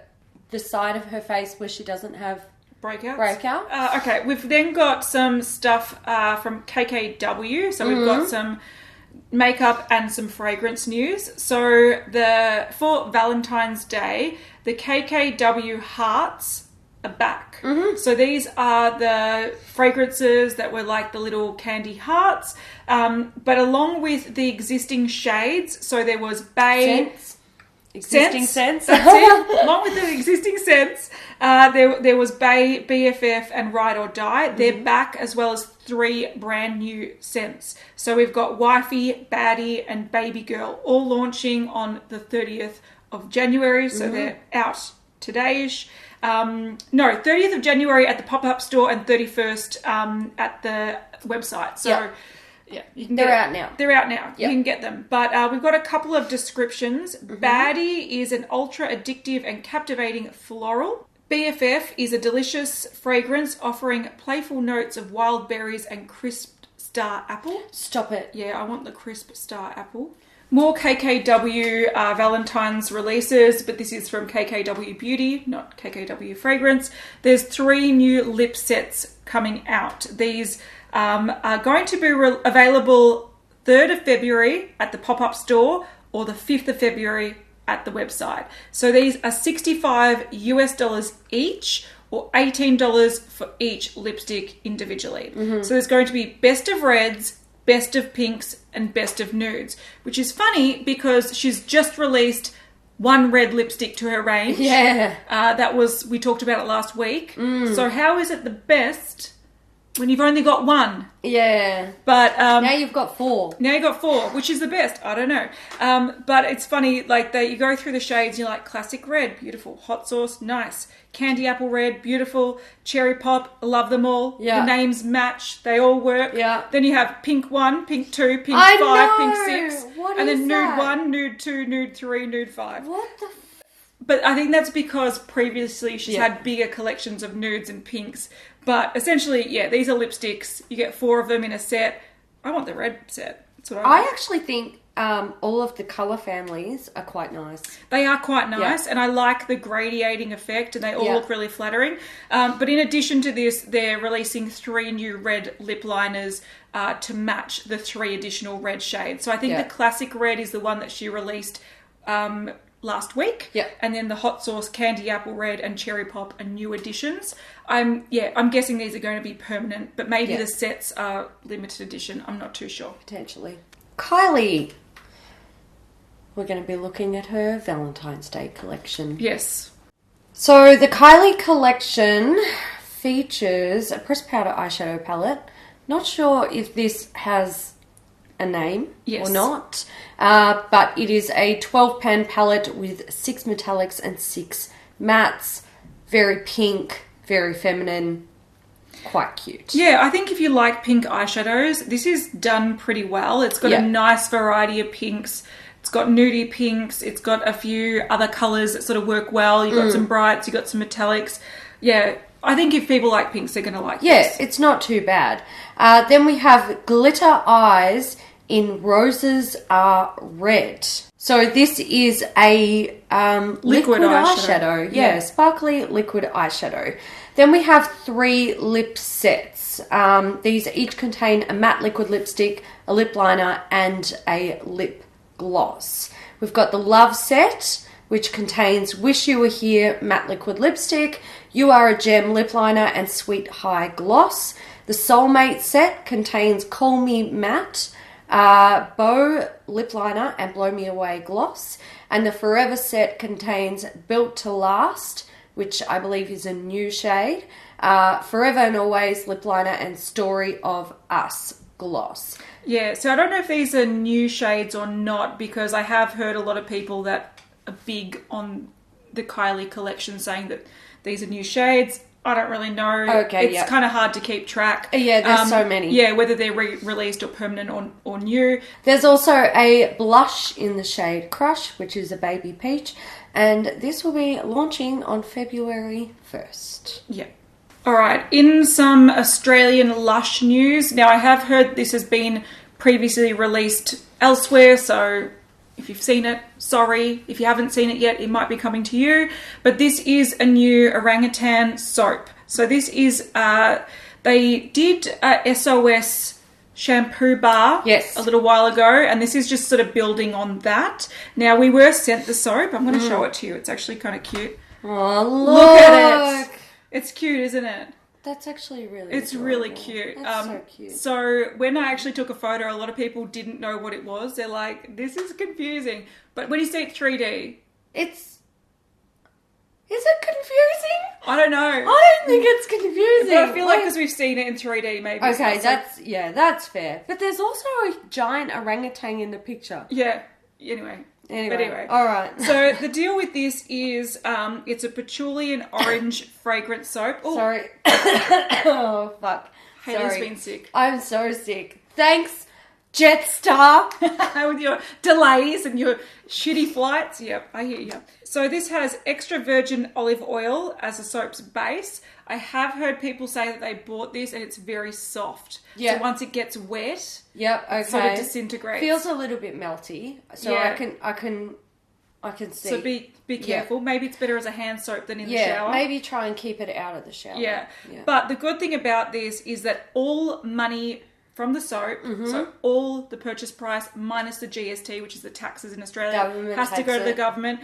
side of her face where she doesn't have Breakouts. Okay, we've then got some stuff from KKW. So we've got some makeup and some fragrance news. So for Valentine's Day, the KKW hearts are back. So these are the fragrances that were like the little candy hearts, but along with the existing shades. So there was Existing scents. That's it. Along with the existing scents, there was Bay, BFF, and Ride or Die. They're back, as well as 3 brand new scents. So we've got Wifey, Baddie, and Baby Girl, all launching on the 30th of January. So they're out today-ish. 30th of January at the pop-up store and 31st at the website. So yeah, you can They're out now. They're out now. You can get them. But we've got a couple of descriptions. Baddie is an ultra addictive and captivating floral. BFF is a delicious fragrance offering playful notes of wild berries and crisp star apple. Stop it. Yeah, I want the crisp star apple. More KKW Valentine's releases, but this is from KKW Beauty, not KKW Fragrance. There's 3 new lip sets coming out. These are going to be available 3rd of February at the pop-up store or the 5th of February at the website. So these are $65 each, or $18 for each lipstick individually. So there's going to be best of reds, best of pinks, and best of nudes, which is funny because she's just released 1 red lipstick to her range. We talked about it last week. So how is it the best when you've only got 1? But now you've got 4. Now you've got 4, which is the best. I don't know. But it's funny, like you go through the shades, you're like, classic red, beautiful. Hot sauce, nice. Candy apple red, beautiful. Cherry pop, love them all. The names match, they all work. Then you have pink 1, pink 2, pink 5, pink 6. And then nude 1, nude 2, nude 3, nude 5. What the But I think that's because previously she's had bigger collections of nudes and pinks. But essentially, these are lipsticks. You get 4 of them in a set. I want the red set. That's what I want. I actually think all of the colour families are quite nice. They are quite nice, and I like the gradiating effect, and they all look really flattering. But in addition to this, they're releasing 3 new red lip liners to match the 3 additional red shades. So I think the classic red is the one that she released last week. And then the hot sauce, candy apple red, and cherry pop are new additions. I'm guessing these are going to be permanent, but maybe the sets are limited edition. I'm not too sure. Potentially. Kylie. We're going to be looking at her Valentine's Day collection. Yes. So the Kylie collection features a pressed powder eyeshadow palette. Not sure if this has a name or not, but it is a 12-pan palette with 6 metallics and 6 mattes. Very pink, very feminine, quite cute. Yeah, I think if you like pink eyeshadows, this is done pretty well. It's got a nice variety of pinks. It's got nudie pinks. It's got a few other colours that sort of work well. You've got some brights. You've got some metallics. Yeah, I think if people like pinks, they're going to like this. Yeah, it's not too bad. Then we have Glitter Eyes in Roses Are Red. So this is a liquid eyeshadow. Yeah, sparkly liquid eyeshadow. Then we have 3 lip sets. These each contain a matte liquid lipstick, a lip liner, and a lip gloss. We've got the Love set, which contains Wish You Were Here matte liquid lipstick, You Are a Gem lip liner, and Sweet High gloss. The Soulmate set contains Call Me Matte, Bow lip liner, and Blow Me Away gloss. And the Forever set contains Built to Last, which I believe is a new shade, Forever and Always lip liner, and Story of Us gloss. Yeah, so I don't know if these are new shades or not, because I have heard a lot of people that are big on the Kylie collection saying that these are new shades. I don't really know. Okay, it's kind of hard to keep track. Yeah, there's so many. Yeah, whether they're released or permanent or new. There's also a blush in the shade Crush, which is a baby peach, and this will be launching on February 1st. Yeah. All right, in some Australian Lush news. Now, I have heard this has been previously released elsewhere, so if you've seen it, sorry. If you haven't seen it yet, it might be coming to you. But this is a new Orangutan soap. So this is, they did a SOS shampoo bar Yes. a little while ago, and this is just sort of building on that. Now, we were sent the soap. I'm going to show it to you. It's actually kind of cute. Oh, Look at it. It's cute, isn't it? That's actually really It's adorable. really cute. That's so cute. So when I actually took a photo, a lot of people didn't know what it was. They're like, this is confusing. But when you see it 3D... Is it confusing? I don't know. I don't think it's confusing. But I feel like because we've seen it in 3D, maybe. Okay, that's fair. But there's also a giant orangutan in the picture. Yeah. Anyway. All right. So the deal with this is it's a patchouli and orange fragrance soap. Oh, Sorry. Oh, fuck. Haley's Sorry. been sick. I'm so sick. Thanks, Jetstar. With your delays and your shitty flights. Yep, I hear you. So this has extra virgin olive oil as a soap's base. I have heard people say that they bought this and it's very soft. Yeah. So once it gets wet, Yep, okay. it sort of disintegrates. Feels a little bit melty. So Yeah. I can see. So be careful. Yeah. Maybe it's better as a hand soap than in the shower. Maybe try and keep it out of the shower. Yeah. But the good thing about this is that all money from the soap, so all the purchase price minus the GST, which is the taxes in Australia, Government has to takes go to the it. government.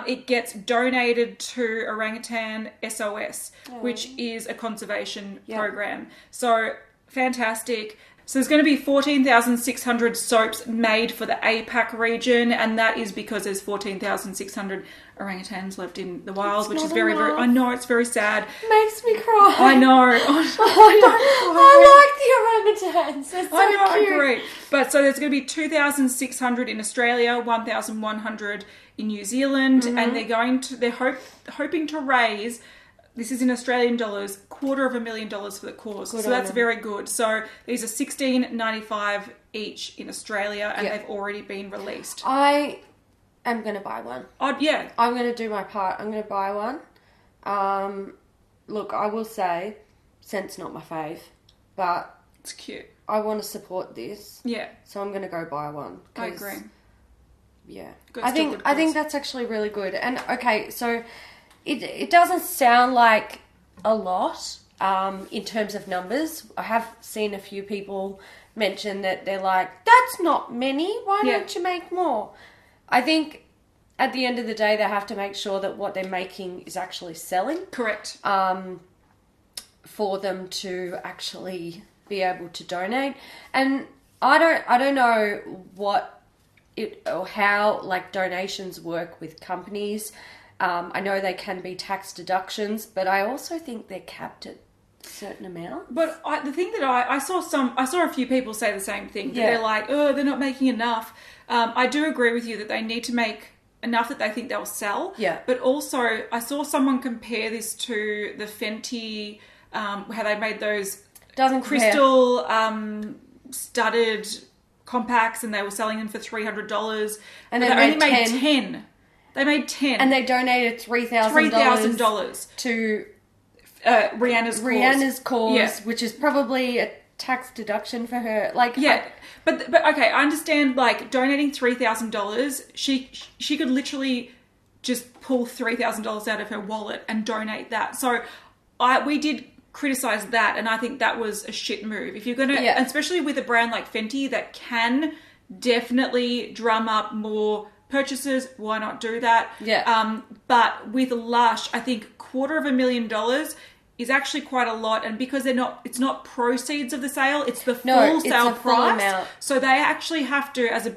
It gets donated to Orangutan SOS, which is a conservation program. So fantastic. So there's going to be 14,600 soaps made for the APAC region, and that is because there's 14,600 orangutans left in the wild, which is very, very... I know, it's very sad. Makes me cry. I know. I like the orangutans. They're so I know, cute. I agree. But so there's going to be 2,600 in Australia, 1,100 in New Zealand, and they're hoping to raise... This is in Australian dollars, $250,000 for the cause. So that's very good. So these are $16.95 each in Australia, and they've already been released. I am going to buy one. Yeah. I'm going to do my part. I'm going to buy one. Look, I will say, scent's not my fave, but It's cute. I want to support this. Yeah. So I'm going to go buy one. I agree. Yeah. Go I still good think cause. that's actually really good. And okay, so it doesn't sound like a lot in terms of numbers. I have seen a few people mention that they're like, that's not many. Why don't you make more? I think at the end of the day, they have to make sure that what they're making is actually selling. Correct. For them to actually be able to donate. And I don't know how like donations work with companies. I know they can be tax deductions, but I also think they're capped at a certain amount. But the thing that I saw a few people say the same thing. That they're like, oh, they're not making enough. I do agree with you that they need to make enough that they think they'll sell. Yeah. But also, I saw someone compare this to the Fenty, how they made those crystal studded compacts, and they were selling them for $300, and they only made 10. They made 10. And they donated $3,000 to Rihanna's cause, which is probably a tax deduction for her. Like, but okay, I understand. Like donating $3,000, she could literally just pull $3,000 out of her wallet and donate that. So we did criticize that, and I think that was a shit move. If you're gonna, especially with a brand like Fenty that can definitely drum up more purchases, why not do that? But with Lush, I think $250,000 is actually quite a lot, and because it's not proceeds of the sale, it's the full sale price. So they actually have to, as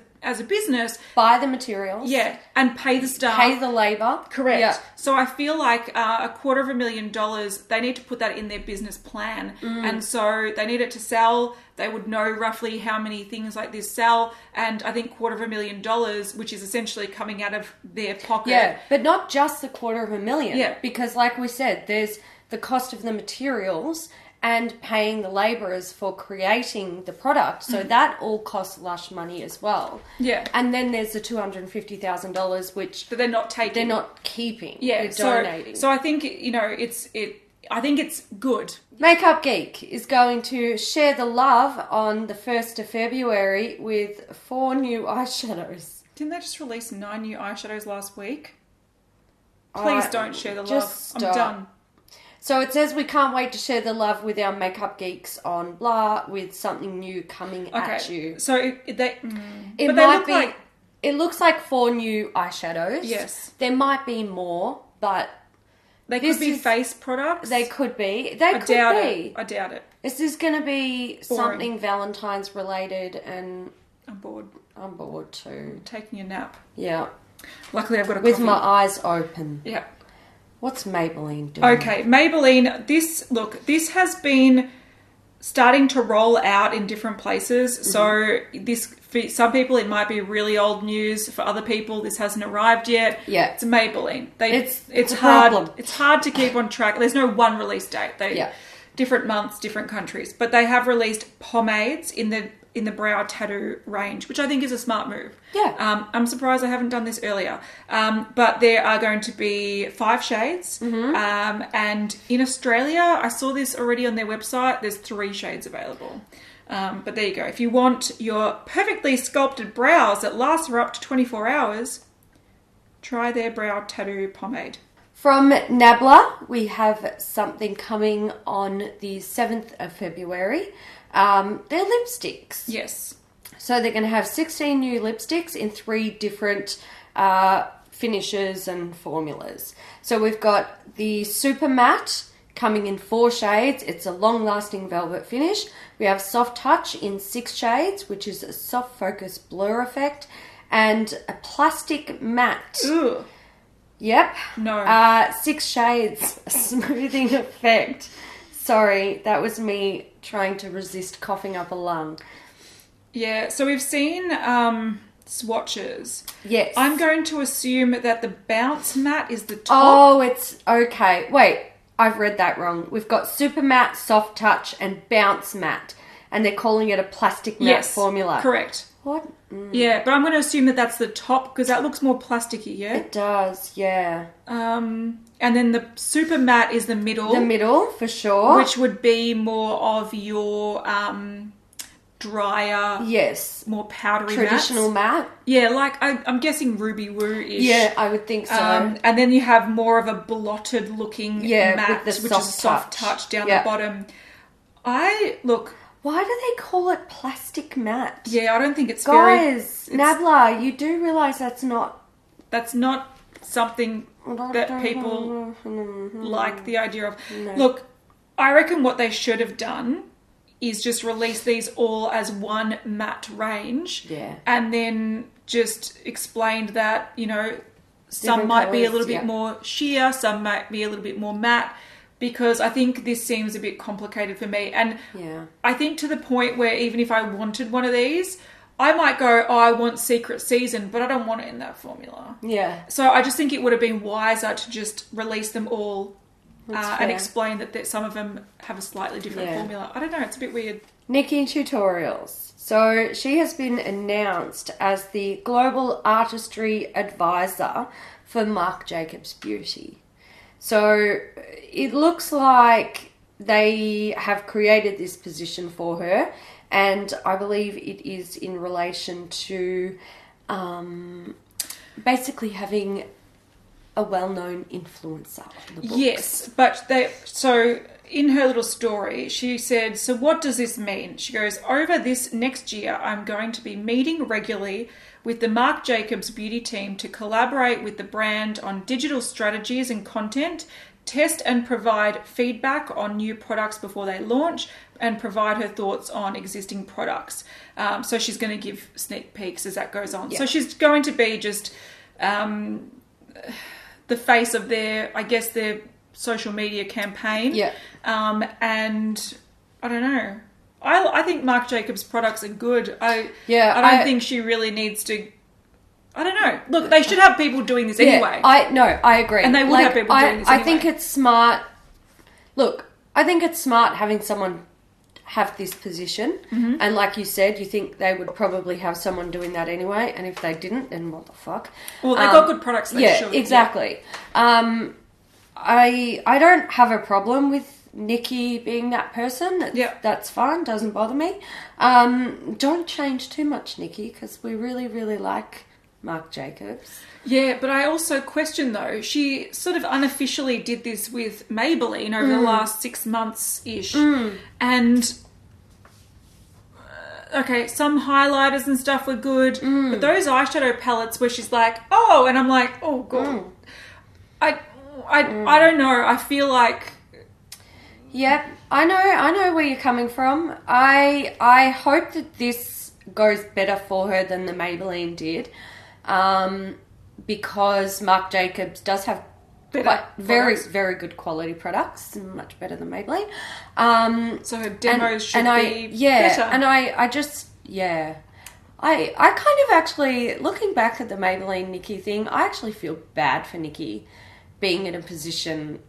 a business, buy the materials, and pay the staff, pay the labor. Correct. Yeah. So I feel like $250,000, they need to put that in their business plan, and so they need it to sell. They would know roughly how many things like this sell, and I think $250,000, which is essentially coming out of their pocket. Yeah, but not just the $250,000. Yeah, because like we said, there's the cost of the materials and paying the labourers for creating the product. So that all costs Lush money as well. Yeah. And then there's the $250,000, which but they're not taking. They're not keeping. Yeah. They're donating. So I think I think it's good. Makeup Geek is going to share the love on the 1st of February with 4 new eyeshadows. Didn't they just release 9 new eyeshadows last week? Please don't share the love. I'm done. So it says we can't wait to share the love with our makeup geeks on blah with something new coming at you. So it might be. It looks like 4 new eyeshadows. Yes. There might be more, but they could be face products. They could be. I doubt it. Is this going to be something Valentine's related? And I'm bored. I'm bored too. I'm taking a nap. Yeah. Luckily, I've got a with coffee. my eyes open. Yeah. What's Maybelline doing? Okay, Maybelline. This has been starting to roll out in different places. Mm-hmm. So this, for some people, it might be really old news. For other people, this hasn't arrived yet. Yeah, it's Maybelline. It's a hard. problem. It's hard to keep on track. There's no one release date. Different months, different countries, but they have released pomades in the brow tattoo range, which I think is a smart move. Yeah. I'm surprised I haven't done this earlier. But there are going to be 5 shades. Mm-hmm. And in Australia, I saw this already on their website. There's 3 shades available. But there you go. If you want your perfectly sculpted brows that last for up to 24 hours, try their brow tattoo pomade. From Nabla, we have something coming on the 7th of February. They're lipsticks. Yes. So they're going to have 16 new lipsticks in 3 different finishes and formulas. So we've got the Super Matte coming in 4 shades. It's a long-lasting velvet finish. We have Soft Touch in 6 shades, which is a soft focus blur effect. And a Plastic Matte. Ooh. Yep. No. 6 shades, a smoothing effect. Sorry, that was me trying to resist coughing up a lung. Yeah, so we've seen swatches. Yes. I'm going to assume that the Bounce Matte is the top. Oh, it's okay. Wait, I've read that wrong. We've got Super Matte, Soft Touch, and Bounce Matte, and they're calling it a Plastic Matte formula. Correct. What? Yeah, but I'm going to assume that that's the top because that looks more plasticky, yeah? It does, yeah. And then the Super Matte is the middle. The middle, for sure. Which would be more of your drier, yes, more powdery traditional matte. Yeah, like I'm guessing Ruby Woo-ish. Yeah, I would think so. And then you have more of a blotted looking matte, which is soft touch down the bottom. Why do they call it Plastic Matte? Yeah, I don't think it's Guys, Nabla, you do realise that's not something that people like the idea of. No. Look, I reckon what they should have done is just release these all as one matte range. Yeah. And then just explained that, some Different might be a colours, little bit more sheer, some might be a little bit more matte. Because I think this seems a bit complicated for me. And I think to the point where even if I wanted one of these, I might go, I want Secret Season, but I don't want it in that formula. Yeah. So I just think it would have been wiser to just release them all and explain that some of them have a slightly different formula. I don't know, it's a bit weird. Nikki Tutorials. So she has been announced as the Global Artistry Advisor for Marc Jacobs Beauty. So it looks like they have created this position for her, and I believe it is in relation to basically having a well-known influencer on the books. Yes, but so in her little story, she said, so what does this mean? She goes, over this next year, I'm going to be meeting regularly with the Marc Jacobs Beauty team to collaborate with the brand on digital strategies and content, test and provide feedback on new products before they launch, and provide her thoughts on existing products. So she's going to give sneak peeks as that goes on. Yeah. So she's going to be just the face of their social media campaign. Yeah. And I don't know. I think Marc Jacobs products are good. I don't think she really needs to. I don't know. Look, they should have people doing this anyway. I agree. And they would have people doing this anyway. I think it's smart. Look, I think it's smart having someone have this position. Mm-hmm. And like you said, you think they would probably have someone doing that anyway. And if they didn't, then what the fuck? Well, they've got good products. They should. Exactly. Yeah. I don't have a problem with Nikki being that person. That's fine. Doesn't bother me. Don't change too much, Nikki, because we really, really like Marc Jacobs. Yeah, but I also question, though, she sort of unofficially did this with Maybelline over the last 6 months-ish. And, okay, some highlighters and stuff were good, but those eyeshadow palettes where she's like, oh, and I'm like, oh, God. I don't know. I feel like... Yep, I know where you're coming from. I hope that this goes better for her than the Maybelline did. Because Marc Jacobs does have very, very good quality products, much better than Maybelline. So her demos should be better. better. And I just, I kind of actually, looking back at the Maybelline Nikki thing, I actually feel bad for Nikki being in a position...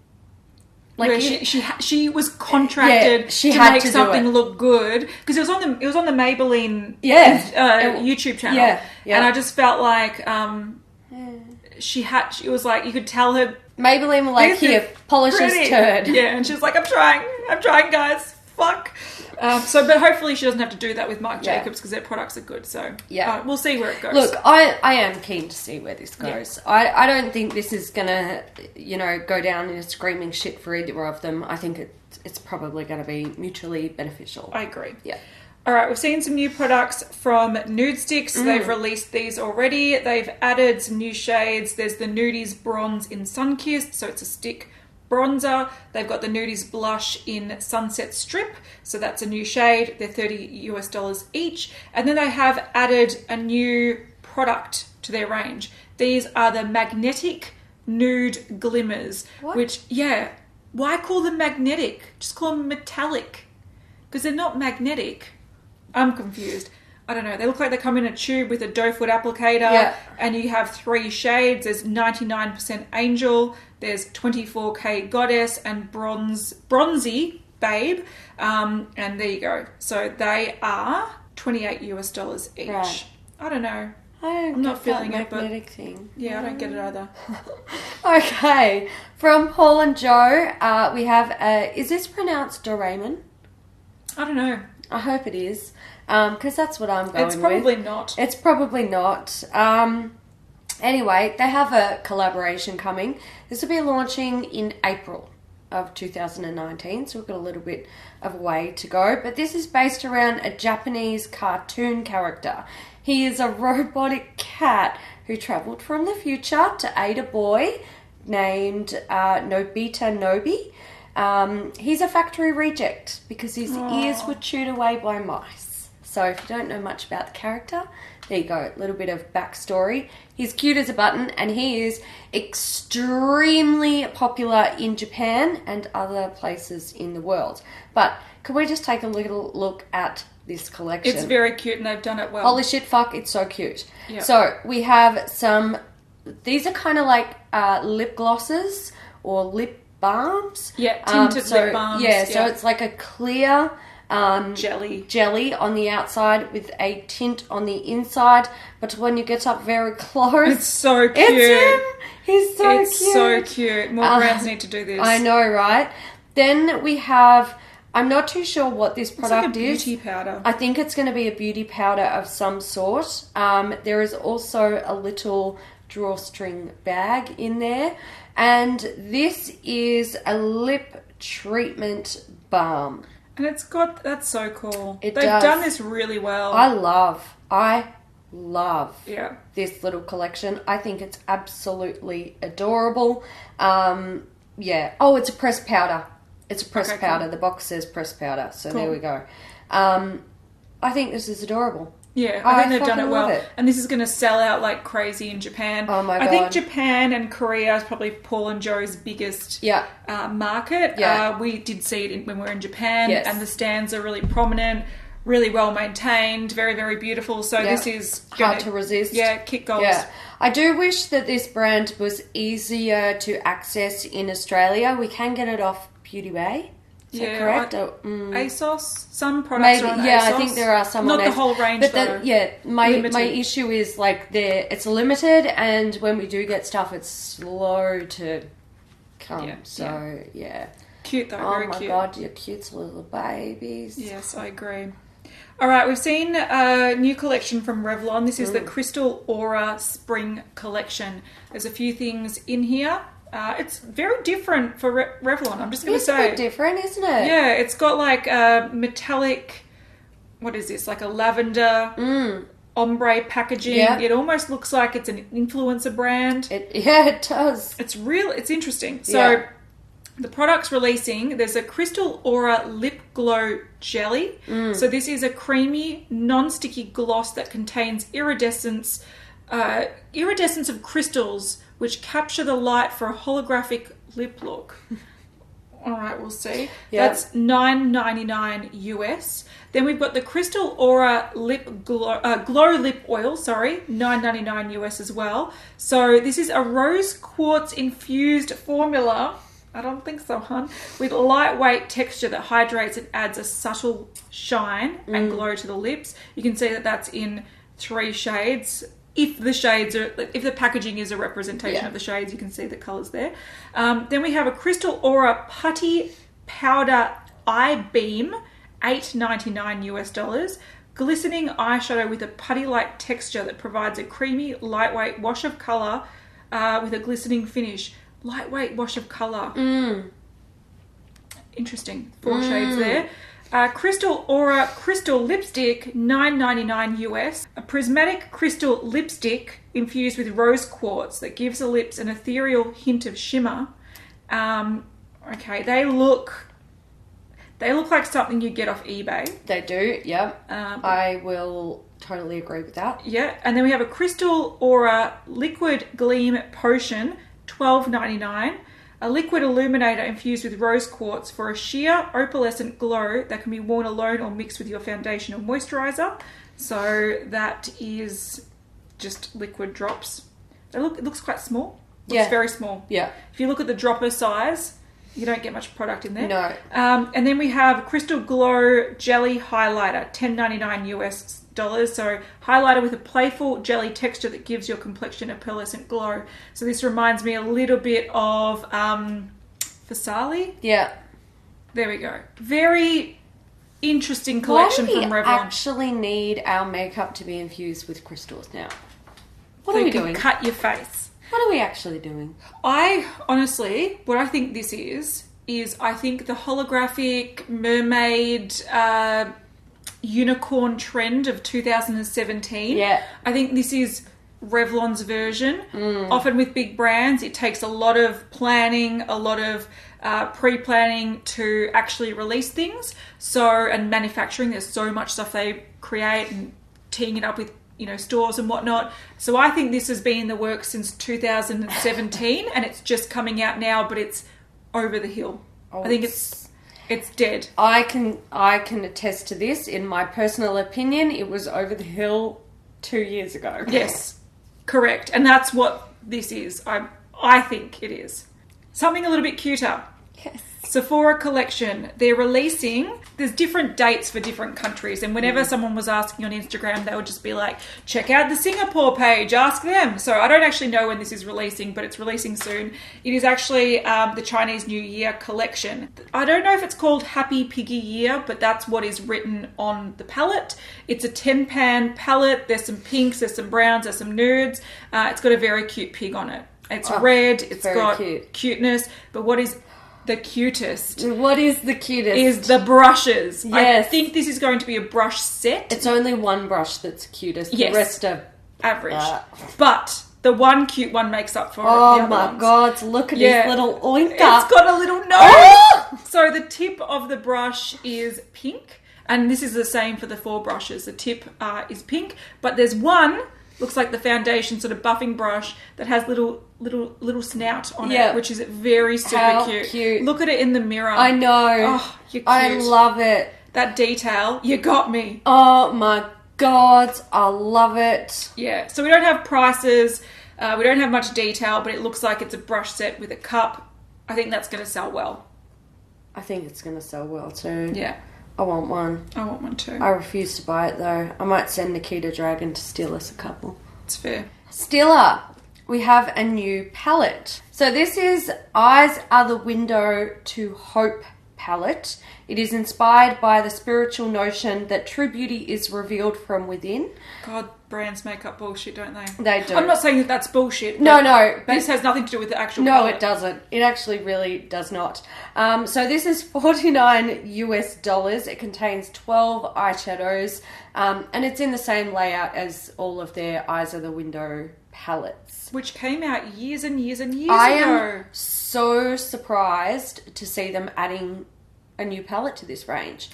Like where she was contracted to make something look good because it was on the Maybelline YouTube channel, and I just felt like it was like you could tell her Maybelline were like, here, polish this turd. Yeah, and she was like, I'm trying, guys. Fuck. But hopefully she doesn't have to do that with Marc Jacobs because their products are good. So we'll see where it goes. Look, I am keen to see where this goes. Yeah. I don't think this is gonna, go down in a screaming shit for either of them. I think it's probably going to be mutually beneficial. I agree. Yeah. All right, we've seen some new products from Nude Sticks. They've released these already. They've added some new shades. There's the Nudies Bronze in Sunkissed, so it's a stick bronzer. They've got the Nudies Blush in Sunset Strip, so that's a new shade. They're $30 each. And then they have added a new product to their range. These are the Magnetic Nude Glimmers. What? Which, why call them magnetic? Just call them metallic. Because they're not magnetic. I'm confused. I don't know. They look like they come in a tube with a doe foot applicator, and you have 3 shades. There's 99% Angel, there's 24K Goddess, and Bronzy Babe. And there you go. So they are $28 each. Right. I don't know. I'm not feeling it, but magnetic thing. Yeah, I don't get it either. Okay, from Paul and Joe, we have. Is this pronounced Doraemon? I don't know. I hope it is, because that's what I'm going with. It's probably not. It's probably not. Anyway, they have a collaboration coming. This will be launching in April of 2019, so we've got a little bit of a way to go. But this is based around a Japanese cartoon character. He is a robotic cat who travelled from the future to aid a boy named Nobita Nobi. He's a factory reject because his ears were chewed away by mice. So if you don't know much about the character, there you go, a little bit of backstory. He's cute as a button and he is extremely popular in Japan and other places in the world. But can we just take a little look at this collection? It's very cute and they've done it well. Holy shit, fuck, it's so cute. Yep. So we have these are kind of like lip glosses or lip balms. Yeah, tinted lip balms. Yeah, so it's like a clear jelly on the outside with a tint on the inside. But when you get up very close, it's so cute. It's him. He's so cute. It's so cute. More brands need to do this. I know, right? Then we have. I'm not too sure what this product is. It's like a beauty powder. I think it's going to be a beauty powder of some sort. There is also a little drawstring bag in there. And this is a lip treatment balm. And that's so cool. They've done this really well. I love this little collection. I think it's absolutely adorable. Oh, it's a pressed powder. It's a pressed powder. Cool. The box says pressed powder. So there we go. I think this is adorable. Yeah, I think they've done it well. And this is going to sell out like crazy in Japan. Oh my God. I think Japan and Korea is probably Paul and Joe's biggest market. Yeah. We did see it when we were in Japan. Yes. And the stands are really prominent, really well maintained, very, very beautiful. So this is hard to resist. Yeah, kick goals. Yeah. I do wish that this brand was easier to access in Australia. We can get it off Beauty Bay. Is that correct? ASOS, some products are on ASOS. I think there are some on ASOS. Not the whole range, but my issue is like it's limited, and when we do get stuff, it's slow to come. Cute though, very cute. Oh my God, you're cute little babies. Yes, I agree. All right, we've seen a new collection from Revlon. This is the Crystal Aura Spring Collection. There's a few things in here. It's very different for Revlon, I'm just going to say. It's a bit different, isn't it? Yeah, it's got like a metallic, what is this, like a lavender ombre packaging. Yeah. It almost looks like it's an influencer brand. It does. It's interesting. So the product's releasing, there's a Crystal Aura Lip Glow Jelly. So this is a creamy, non-sticky gloss that contains iridescence of crystals which capture the light for a holographic lip look. All right, we'll see. Yep. That's $9.99 US. Then we've got the Crystal Aura Glow Lip Oil, $9.99 US as well. So this is a rose quartz infused formula. I don't think so, hun. With lightweight texture that hydrates and adds a subtle shine and glow to the lips. You can see that that's in 3 shades. If the packaging is a representation of the shades, you can see the colours there. Then we have a Crystal Aura Putty Powder Eye Beam, $8.99 US. Glistening eyeshadow with a putty-like texture that provides a creamy, lightweight wash of colour with a glistening finish. Lightweight wash of colour. Interesting. 4 shades there. Crystal Aura Crystal Lipstick, $9.99 US. A prismatic crystal lipstick infused with rose quartz that gives the lips an ethereal hint of shimmer. Okay, they look like something you get off eBay. They do, yep. I will totally agree with that. Yeah, and then we have a Crystal Aura Liquid Gleam Potion, $12.99. A liquid illuminator infused with rose quartz for a sheer opalescent glow that can be worn alone or mixed with your foundation or moisturizer. So that is just liquid drops. It looks quite small. Looks very small. Yeah. If you look at the dropper size, you don't get much product in there. No. And then we have Crystal Glow Jelly Highlighter, $10.99 US. So highlighter with a playful jelly texture that gives your complexion a pearlescent glow. So this reminds me a little bit of Fasali. Yeah. There we go. Very interesting collection from Revlon. Why do we actually need our makeup to be infused with crystals now? What so are we you can doing? Cut your face. What are we actually doing? Honestly, what I think this is I think the holographic mermaid unicorn trend of 2017. Yeah. I think this is Revlon's version. Often with big brands, it takes a lot of planning, a lot of pre-planning to actually release things. And manufacturing, there's so much stuff they create and teeing it up with, stores and whatnot. So I think this has been in the works since 2017 and it's just coming out now, but it's over the hill. I think it's dead. I can attest to this. In my personal opinion, it was over the hill 2 years ago. Yes, correct. And that's what this is. I think it is. Something a little bit cuter. Yes. Sephora collection. They're releasing, there's different dates for different countries. And whenever someone was asking on Instagram, they would just be like, check out the Singapore page, ask them. So I don't actually know when this is releasing, but it's releasing soon. It is actually the Chinese New Year collection. I don't know if it's called Happy Piggy Year, but that's what is written on the palette. It's a 10-pan palette. There's some pinks, there's some browns, there's some nudes. It's got a very cute pig on it. It's red, it's got cuteness, but what is the cutest? What is the cutest? Is the brushes. Yes. I think this is going to be a brush set. It's only one brush that's cutest. Yes. The rest are average. But the one cute one makes up for the other other my ones. God, look at his little oinker. It's got a little nose. So the tip of the brush is pink. And this is the same for the 4 brushes. The tip is pink. But there's one, looks like the foundation sort of buffing brush that has little snout on it, which is very super cute. Look at it in the mirror. I know. Oh, you're cute. I love it. That detail, you got me. Oh my God, I love it. Yeah, so we don't have prices, we don't have much detail, but it looks like it's a brush set with a cup. I think that's going to sell well. I think it's going to sell well too. Yeah. I want one. I want one too. I refuse to buy it though. I might send Nikita Dragon to steal us a couple. It's fair. Stila, we have a new palette. So this is Eyes Are the Window to Hope palette. It is inspired by the spiritual notion that true beauty is revealed from within. God, brands make up bullshit, don't they? They do. I'm not saying that that's bullshit. No, no. This has nothing to do with the actual No, palette. it doesn't. It actually really does not. So this is $49. It contains 12 eyeshadows, and it's in the same layout as all of their Eyes of the Window palettes. Which came out years and years and years I ago. am so surprised to see them adding a new palette to this range.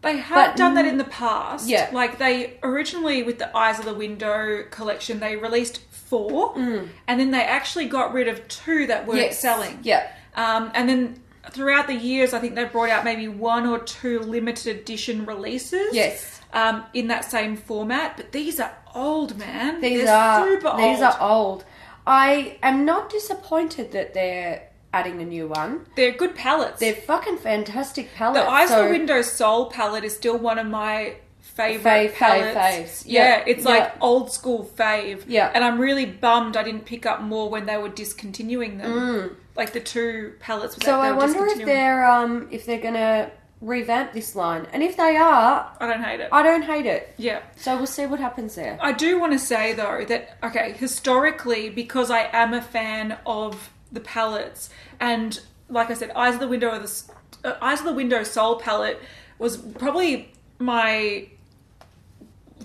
They have done that in the past. Yeah. Like they originally, with the Eyes of the Window collection, they released 4, and then they actually got rid of 2 that weren't selling. Yeah. And then throughout the years, I think they brought out maybe 1 or 2 limited edition releases. Yes. In that same format. But these are old, man. They're super old. These are old. I am not disappointed that they're adding a new one. They're good palettes. They're fucking fantastic palettes. The Eyes of the Window Soul palette is still one of my faves. Faves. Yeah, it's like old school fave. Yeah. And I'm really bummed I didn't pick up more when they were discontinuing them. Like the 2 palettes. So I wonder if they're gonna revamp this line, and if they are, I don't hate it. I don't hate it. Yeah. So we'll see what happens there. I do want to say though that historically, because I am a fan of the palettes, and like I said, Eyes of the Window Soul palette was probably my,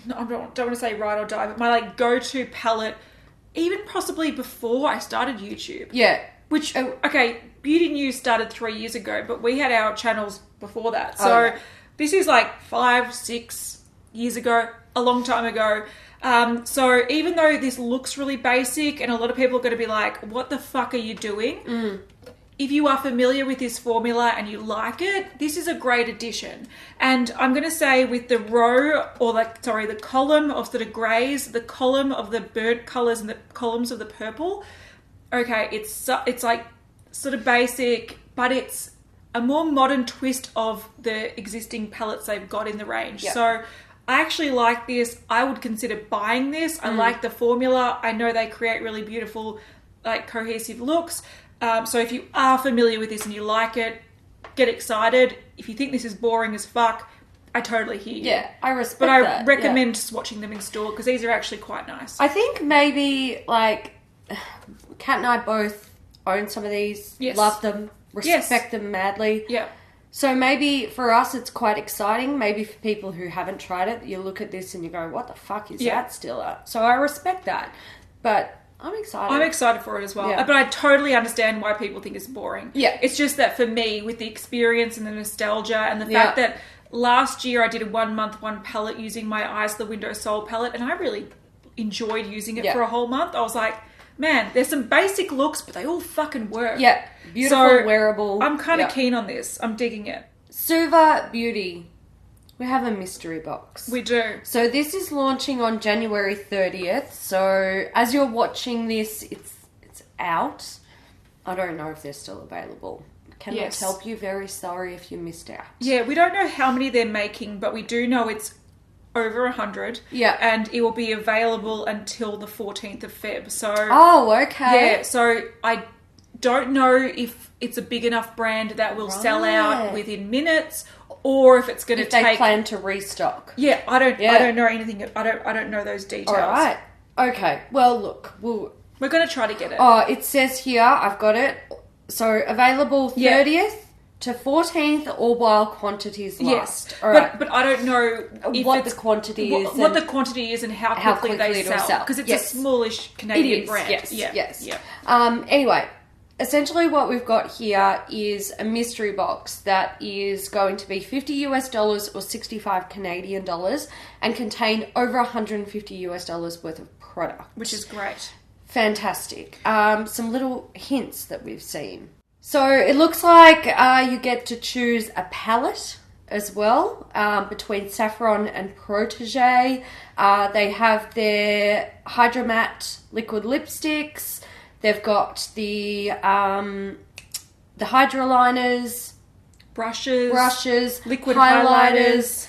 I don't want to say ride or die, but my like go-to palette, even possibly before I started YouTube. Yeah. Which, Beauty News started 3 years ago, but we had our channels before that. So this is like 5-6 years ago, a long time ago. So even though this looks really basic and a lot of people are going to be like, what the fuck are you doing? If you are familiar with this formula and you like it, this is a great addition. And I'm going to say with the the column of sort of greys, the column of the burnt colours and the columns of the purple, it's like sort of basic, but it's a more modern twist of the existing palettes they've got in the range. Yep. So I actually like this. I would consider buying this. I like the formula. I know they create really beautiful, like cohesive looks. So if you are familiar with this and you like it, get excited. If you think this is boring as fuck, I totally hear you. Yeah, I respect but that. I recommend swatching them in store because these are actually quite nice. I think maybe like Kat and I both own some of these, love them, respect them madly. Yeah. So maybe for us it's quite exciting. Maybe for people who haven't tried it, you look at this and you go, what the fuck is that Stila? So I respect that. But I'm excited. I'm excited for it as well. Yeah. But I totally understand why people think it's boring. Yeah. It's just that for me, with the experience and the nostalgia and the fact that last year I did a 1 month, 1 palette using my Eyes of the Window Soul palette, and I really enjoyed using it for a whole month. I was like, man, there's some basic looks, but they all fucking work. Yeah. Beautiful, wearable. I'm kind of keen on this. I'm digging it. Suva Beauty. We have a mystery box. We do. So this is launching on January 30th. So as you're watching this, it's out. I don't know if they're still available. Cannot help you. Very sorry if you missed out. Yeah, we don't know how many they're making, but we do know it's over 100. Yeah. And it will be available until the 14th of Feb. So okay. Yeah, so I don't know if it's a big enough brand that will sell out within minutes, or if it's going to take. They plan to restock. Yeah, I don't know anything. I don't know those details. All right. Okay. Well, look, we're going to try to get it. Oh, it says here, I've got it. So available 30th to 14th, or while quantities last. Yes. All right. But I don't know what the quantity is. What the quantity is and how quickly they sell. Because it's a smallish Canadian brand. Yes. Anyway, essentially what we've got here is a mystery box that is going to be $50 or 65 Canadian dollars and contain over $150 worth of product. Which is great. Fantastic. Some little hints that we've seen. So it looks like you get to choose a palette as well between Saffron and Protégé. They have their Hydromatte liquid lipsticks. They've got the hydroliners, brushes, liquid highlighters,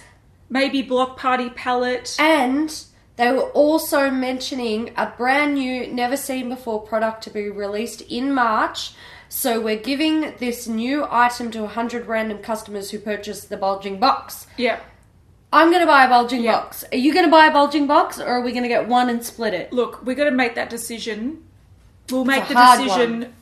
maybe Block Party palette. And they were also mentioning a brand new, never seen before product to be released in March So we're giving this new item to 100 random customers who purchase the bulging box. Yeah. I'm going to buy a bulging box. Are you going to buy a bulging box, or are we going to get one and split it? Look, we're going to make that decision. We'll make the decision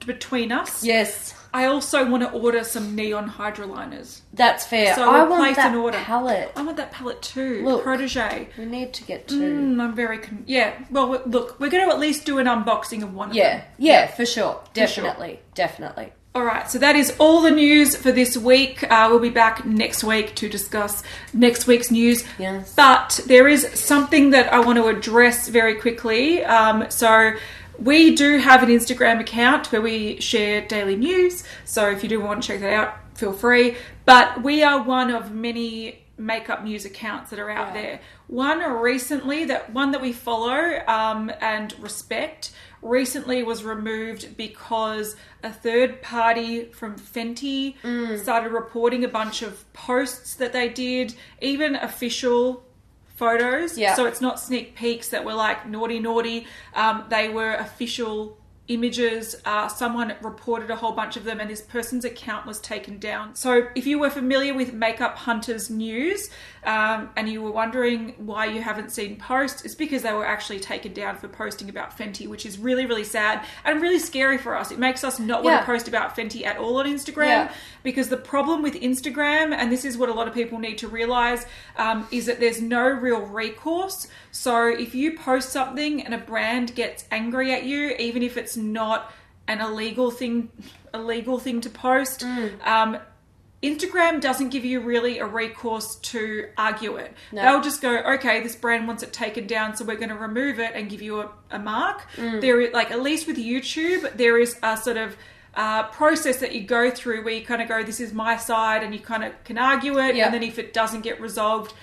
between us. Yes. I also want to order some neon hydroliners. That's fair. So I we'll want place that an order. palette. I want that palette too. Look, Protege. We need to get two. I'm very... Well, look, we're going to at least do an unboxing of one of them. Yeah, for sure. Definitely. All right, so that is all the news for this week. We'll be back next week to discuss next week's news. Yes. But there is something that I want to address very quickly. So we do have an Instagram account where we share daily news. So if you do want to check that out, feel free. But we are one of many makeup news accounts that are out there. One that we follow and respect recently was removed because a third party from Fenty started reporting a bunch of posts that they did, even official photos. Yeah. So it's not sneak peeks that were like naughty. They were official images. Someone reported a whole bunch of them and this person's account was taken down. So if you were familiar with Makeup Hunters news and you were wondering why you haven't seen posts, it's because they were actually taken down for posting about Fenty, which is really, really sad and really scary for us. It makes us not want to post about Fenty at all on Instagram because the problem with Instagram, and this is what a lot of people need to realize, is that there's no real recourse. So if you post something and a brand gets angry at you, even if it's not an illegal thing to post, Instagram doesn't give you really a recourse to argue it. No. They'll just go, okay, this brand wants it taken down, so we're going to remove it and give you a mark. There, like at least with YouTube, there is a sort of process that you go through where you kind of go, this is my side, and you kind of can argue it, and then if it doesn't get resolved,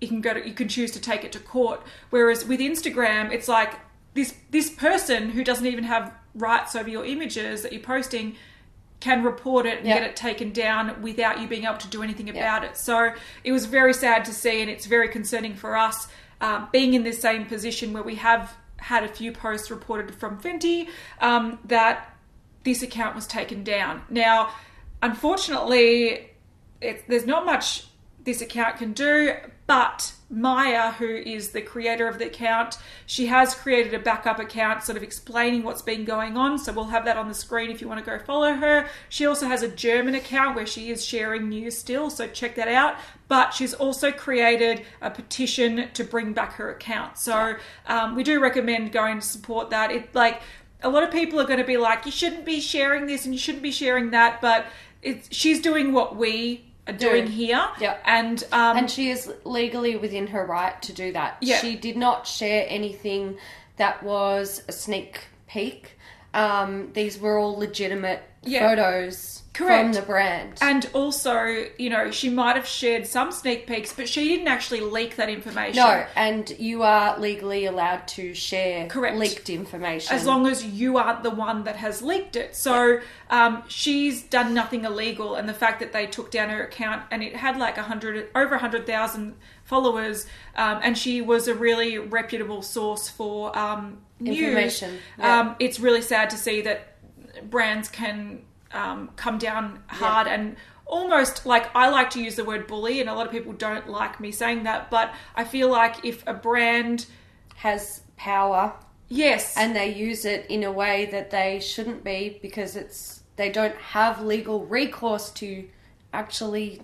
you can choose to take it to court. Whereas with Instagram, it's like this person who doesn't even have rights over your images that you're posting can report it and get it taken down without you being able to do anything about it. So it was very sad to see, and it's very concerning for us being in this same position where we have had a few posts reported from Fenty that this account was taken down. Now, unfortunately, there's not much this account can do, but Maya, who is the creator of the account, she has created a backup account sort of explaining what's been going on. So we'll have that on the screen if you want to go follow her. She also has a German account where she is sharing news still, so check that out. But she's also created a petition to bring back her account. So we do recommend going to support that. A lot of people are going to be like, you shouldn't be sharing this and you shouldn't be sharing that, but she's doing what we are doing here. Yeah. And she is legally within her right to do that. Yeah. She did not share anything that was a sneak peek. These were all legitimate photos from the brand. And also, she might have shared some sneak peeks, but she didn't actually leak that information. No, and you are legally allowed to share leaked information. As long as you aren't the one that has leaked it. So she's done nothing illegal, and the fact that they took down her account and it had like over 100,000 followers, and she was a really reputable source for news. Information. It's really sad to see that brands can come down hard and almost, like, I like to use the word bully, and a lot of people don't like me saying that, but I feel like if a brand has power, and they use it in a way that they shouldn't be because they don't have legal recourse to actually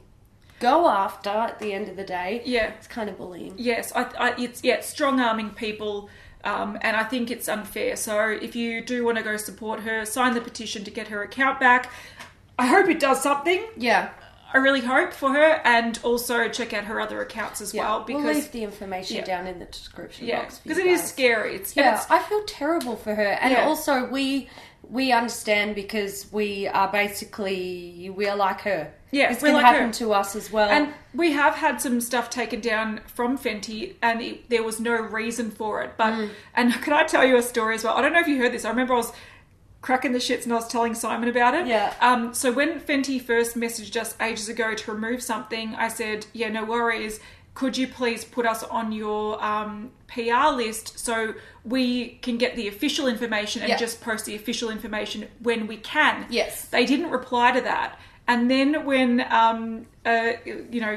go after at the end of the day, it's kind of bullying. Yes, it's strong-arming people. And I think it's unfair. So if you do want to go support her, sign the petition to get her account back. I hope it does something. Yeah. I really hope for her, and also check out her other accounts as well. Because we'll leave the information down in the description box. Because it is scary. I feel terrible for her. And also we understand because we are like her. Yeah, this can happen to us as well. And we have had some stuff taken down from Fenty, and there was no reason for it. But and can I tell you a story as well? I don't know if you heard this. I remember I was cracking the shits and I was telling Simon about it. Yeah. So when Fenty first messaged us ages ago to remove something, I said, no worries. could you please put us on your PR list so we can get the official information and just post the official information when we can. Yes. They didn't reply to that. And then when,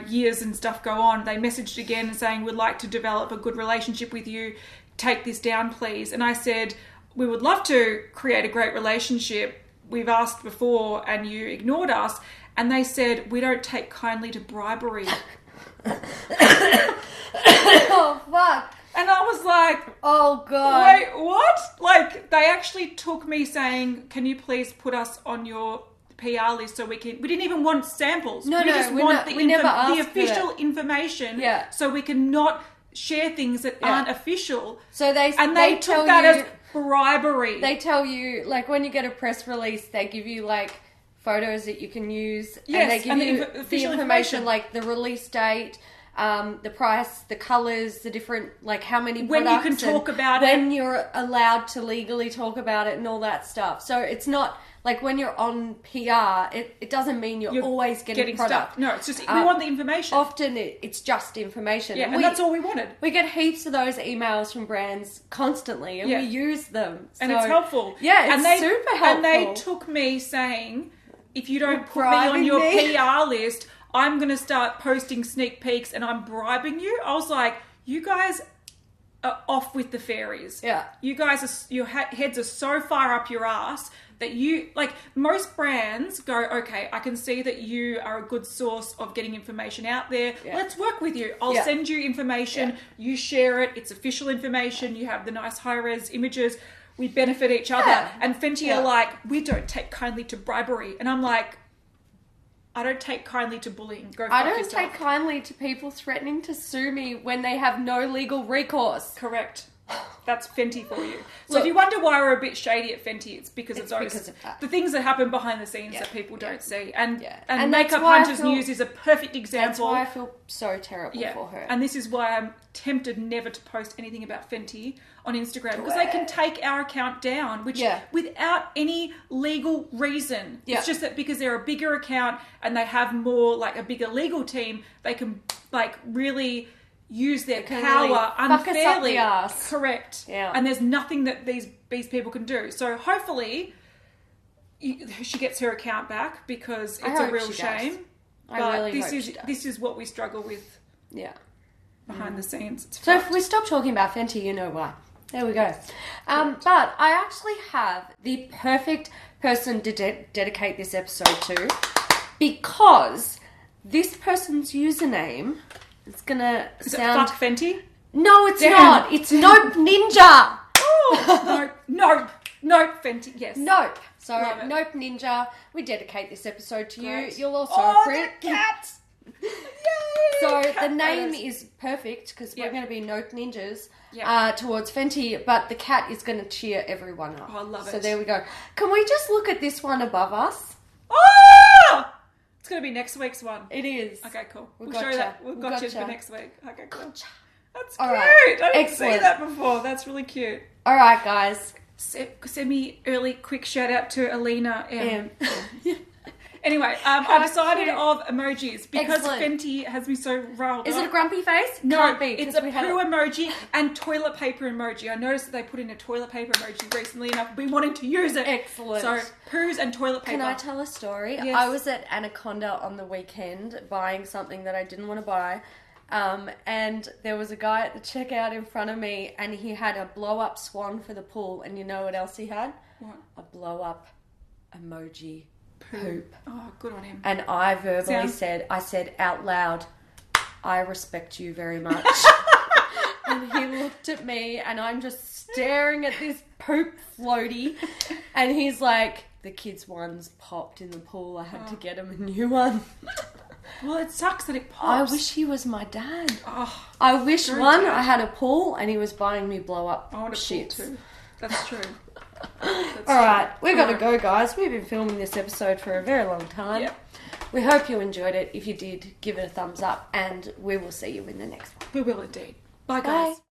years and stuff go on, they messaged again saying, we'd like to develop a good relationship with you. Take this down, please. And I said, we would love to create a great relationship. We've asked before and you ignored us. And they said, we don't take kindly to bribery. Oh, fuck. And I was like, oh, God. Wait, what? Like, they actually took me saying, can you please put us on your PR list so we didn't even want samples. No, we just want the official information so we can not share things that aren't official. So they took that as bribery. They tell you, like, when you get a press release, they give you, like, photos that you can use. Yes, and they give you the information, like the release date, the price, the colours, the different, like, how many products. When you can talk about it. When you're allowed to legally talk about it and all that stuff. So it's not... Like, when you're on PR, it doesn't mean you're always getting product. Stuff. No, it's just, we want the information. Often it's just information. Yeah, and that's all we wanted. We get heaps of those emails from brands constantly, and we use them. And it's helpful. Yeah, it's super helpful. And they took me saying, if you don't put me on your PR list, I'm going to start posting sneak peeks and I'm bribing you. I was like, you guys are off with the fairies. Yeah. You guys, your heads are so far up your ass that you, like, most brands go, okay, I can see that you are a good source of getting information out there. Yeah. Let's work with you. I'll send you information. Yeah. You share it. It's official information. You have the nice high-res images. We benefit each other. And Fenty are like, we don't take kindly to bribery. And I'm like, I don't take kindly to bullying. Go fuck yourself. Take kindly to people threatening to sue me when they have no legal recourse. Correct. That's Fenty for you. So if you wonder why we're a bit shady at Fenty, it's because of the things that happen behind the scenes that people don't see. And Makeup Hunters News is a perfect example. That's why I feel so terrible for her. And this is why I'm tempted never to post anything about Fenty on Instagram, because they can take our account down, which without any legal reason. It's just that because they're a bigger account and they have more, like, a bigger legal team, they can, like, really use their power unfairly. Fuck us up the arse. Correct. Yeah. And there's nothing that these people can do. So hopefully she gets her account back, because it's a real shame. But this is what we struggle with. Yeah. Behind the scenes. So if we stop talking about Fenty, you know why. There we go. But I actually have the perfect person to dedicate this episode to, because this person's username... It's gonna sound... Is it fuck Fenty? No, it's not. It's Nope Ninja. Oh, nope, Fenty, yes. Nope. So, Nope Ninja, we dedicate this episode to you. You'll also the cat! Yay! So, the name is perfect, because we're going to be Nope Ninjas towards Fenty, but the cat is going to cheer everyone up. Oh, I love it. So, there we go. Can we just look at this one above us? Oh! It's going to be next week's one. It is. Okay, cool. We'll show you that. We've got you for next week. Okay, cool. Gotcha. That's all cute. Right. I didn't see that before. That's really cute. All right, guys. Send me early quick shout out to Alina M. Anyway, I decided of emojis because Fenty has me so riled Is up. it a grumpy face? No, Can't be, it's a poo emoji and toilet paper emoji. I noticed that they put in a toilet paper emoji recently and I've been wanting to use it. Excellent. So, poos and toilet paper. Can I tell a story? Yes. I was at Anaconda on the weekend buying something that I didn't want to buy. And there was a guy at the checkout in front of me and he had a blow-up swan for the pool. And you know what else he had? What? A blow-up emoji poop. Oh, good on him. And I verbally said out loud, I respect you very much. And he looked at me and I'm just staring at this poop floaty. And he's like, the kids' one's popped in the pool. I had to get him a new one. Well, it sucks that it pops. I wish he was my dad. Oh, I wish I had a pool and he was buying me blow up I want a shit pool too. That's true. Alright, we've got to go, guys. We've been filming this episode for a very long time. Yep. We hope you enjoyed it. If you did, give it a thumbs up and we will see you in the next one. We will indeed. Bye, guys. Bye.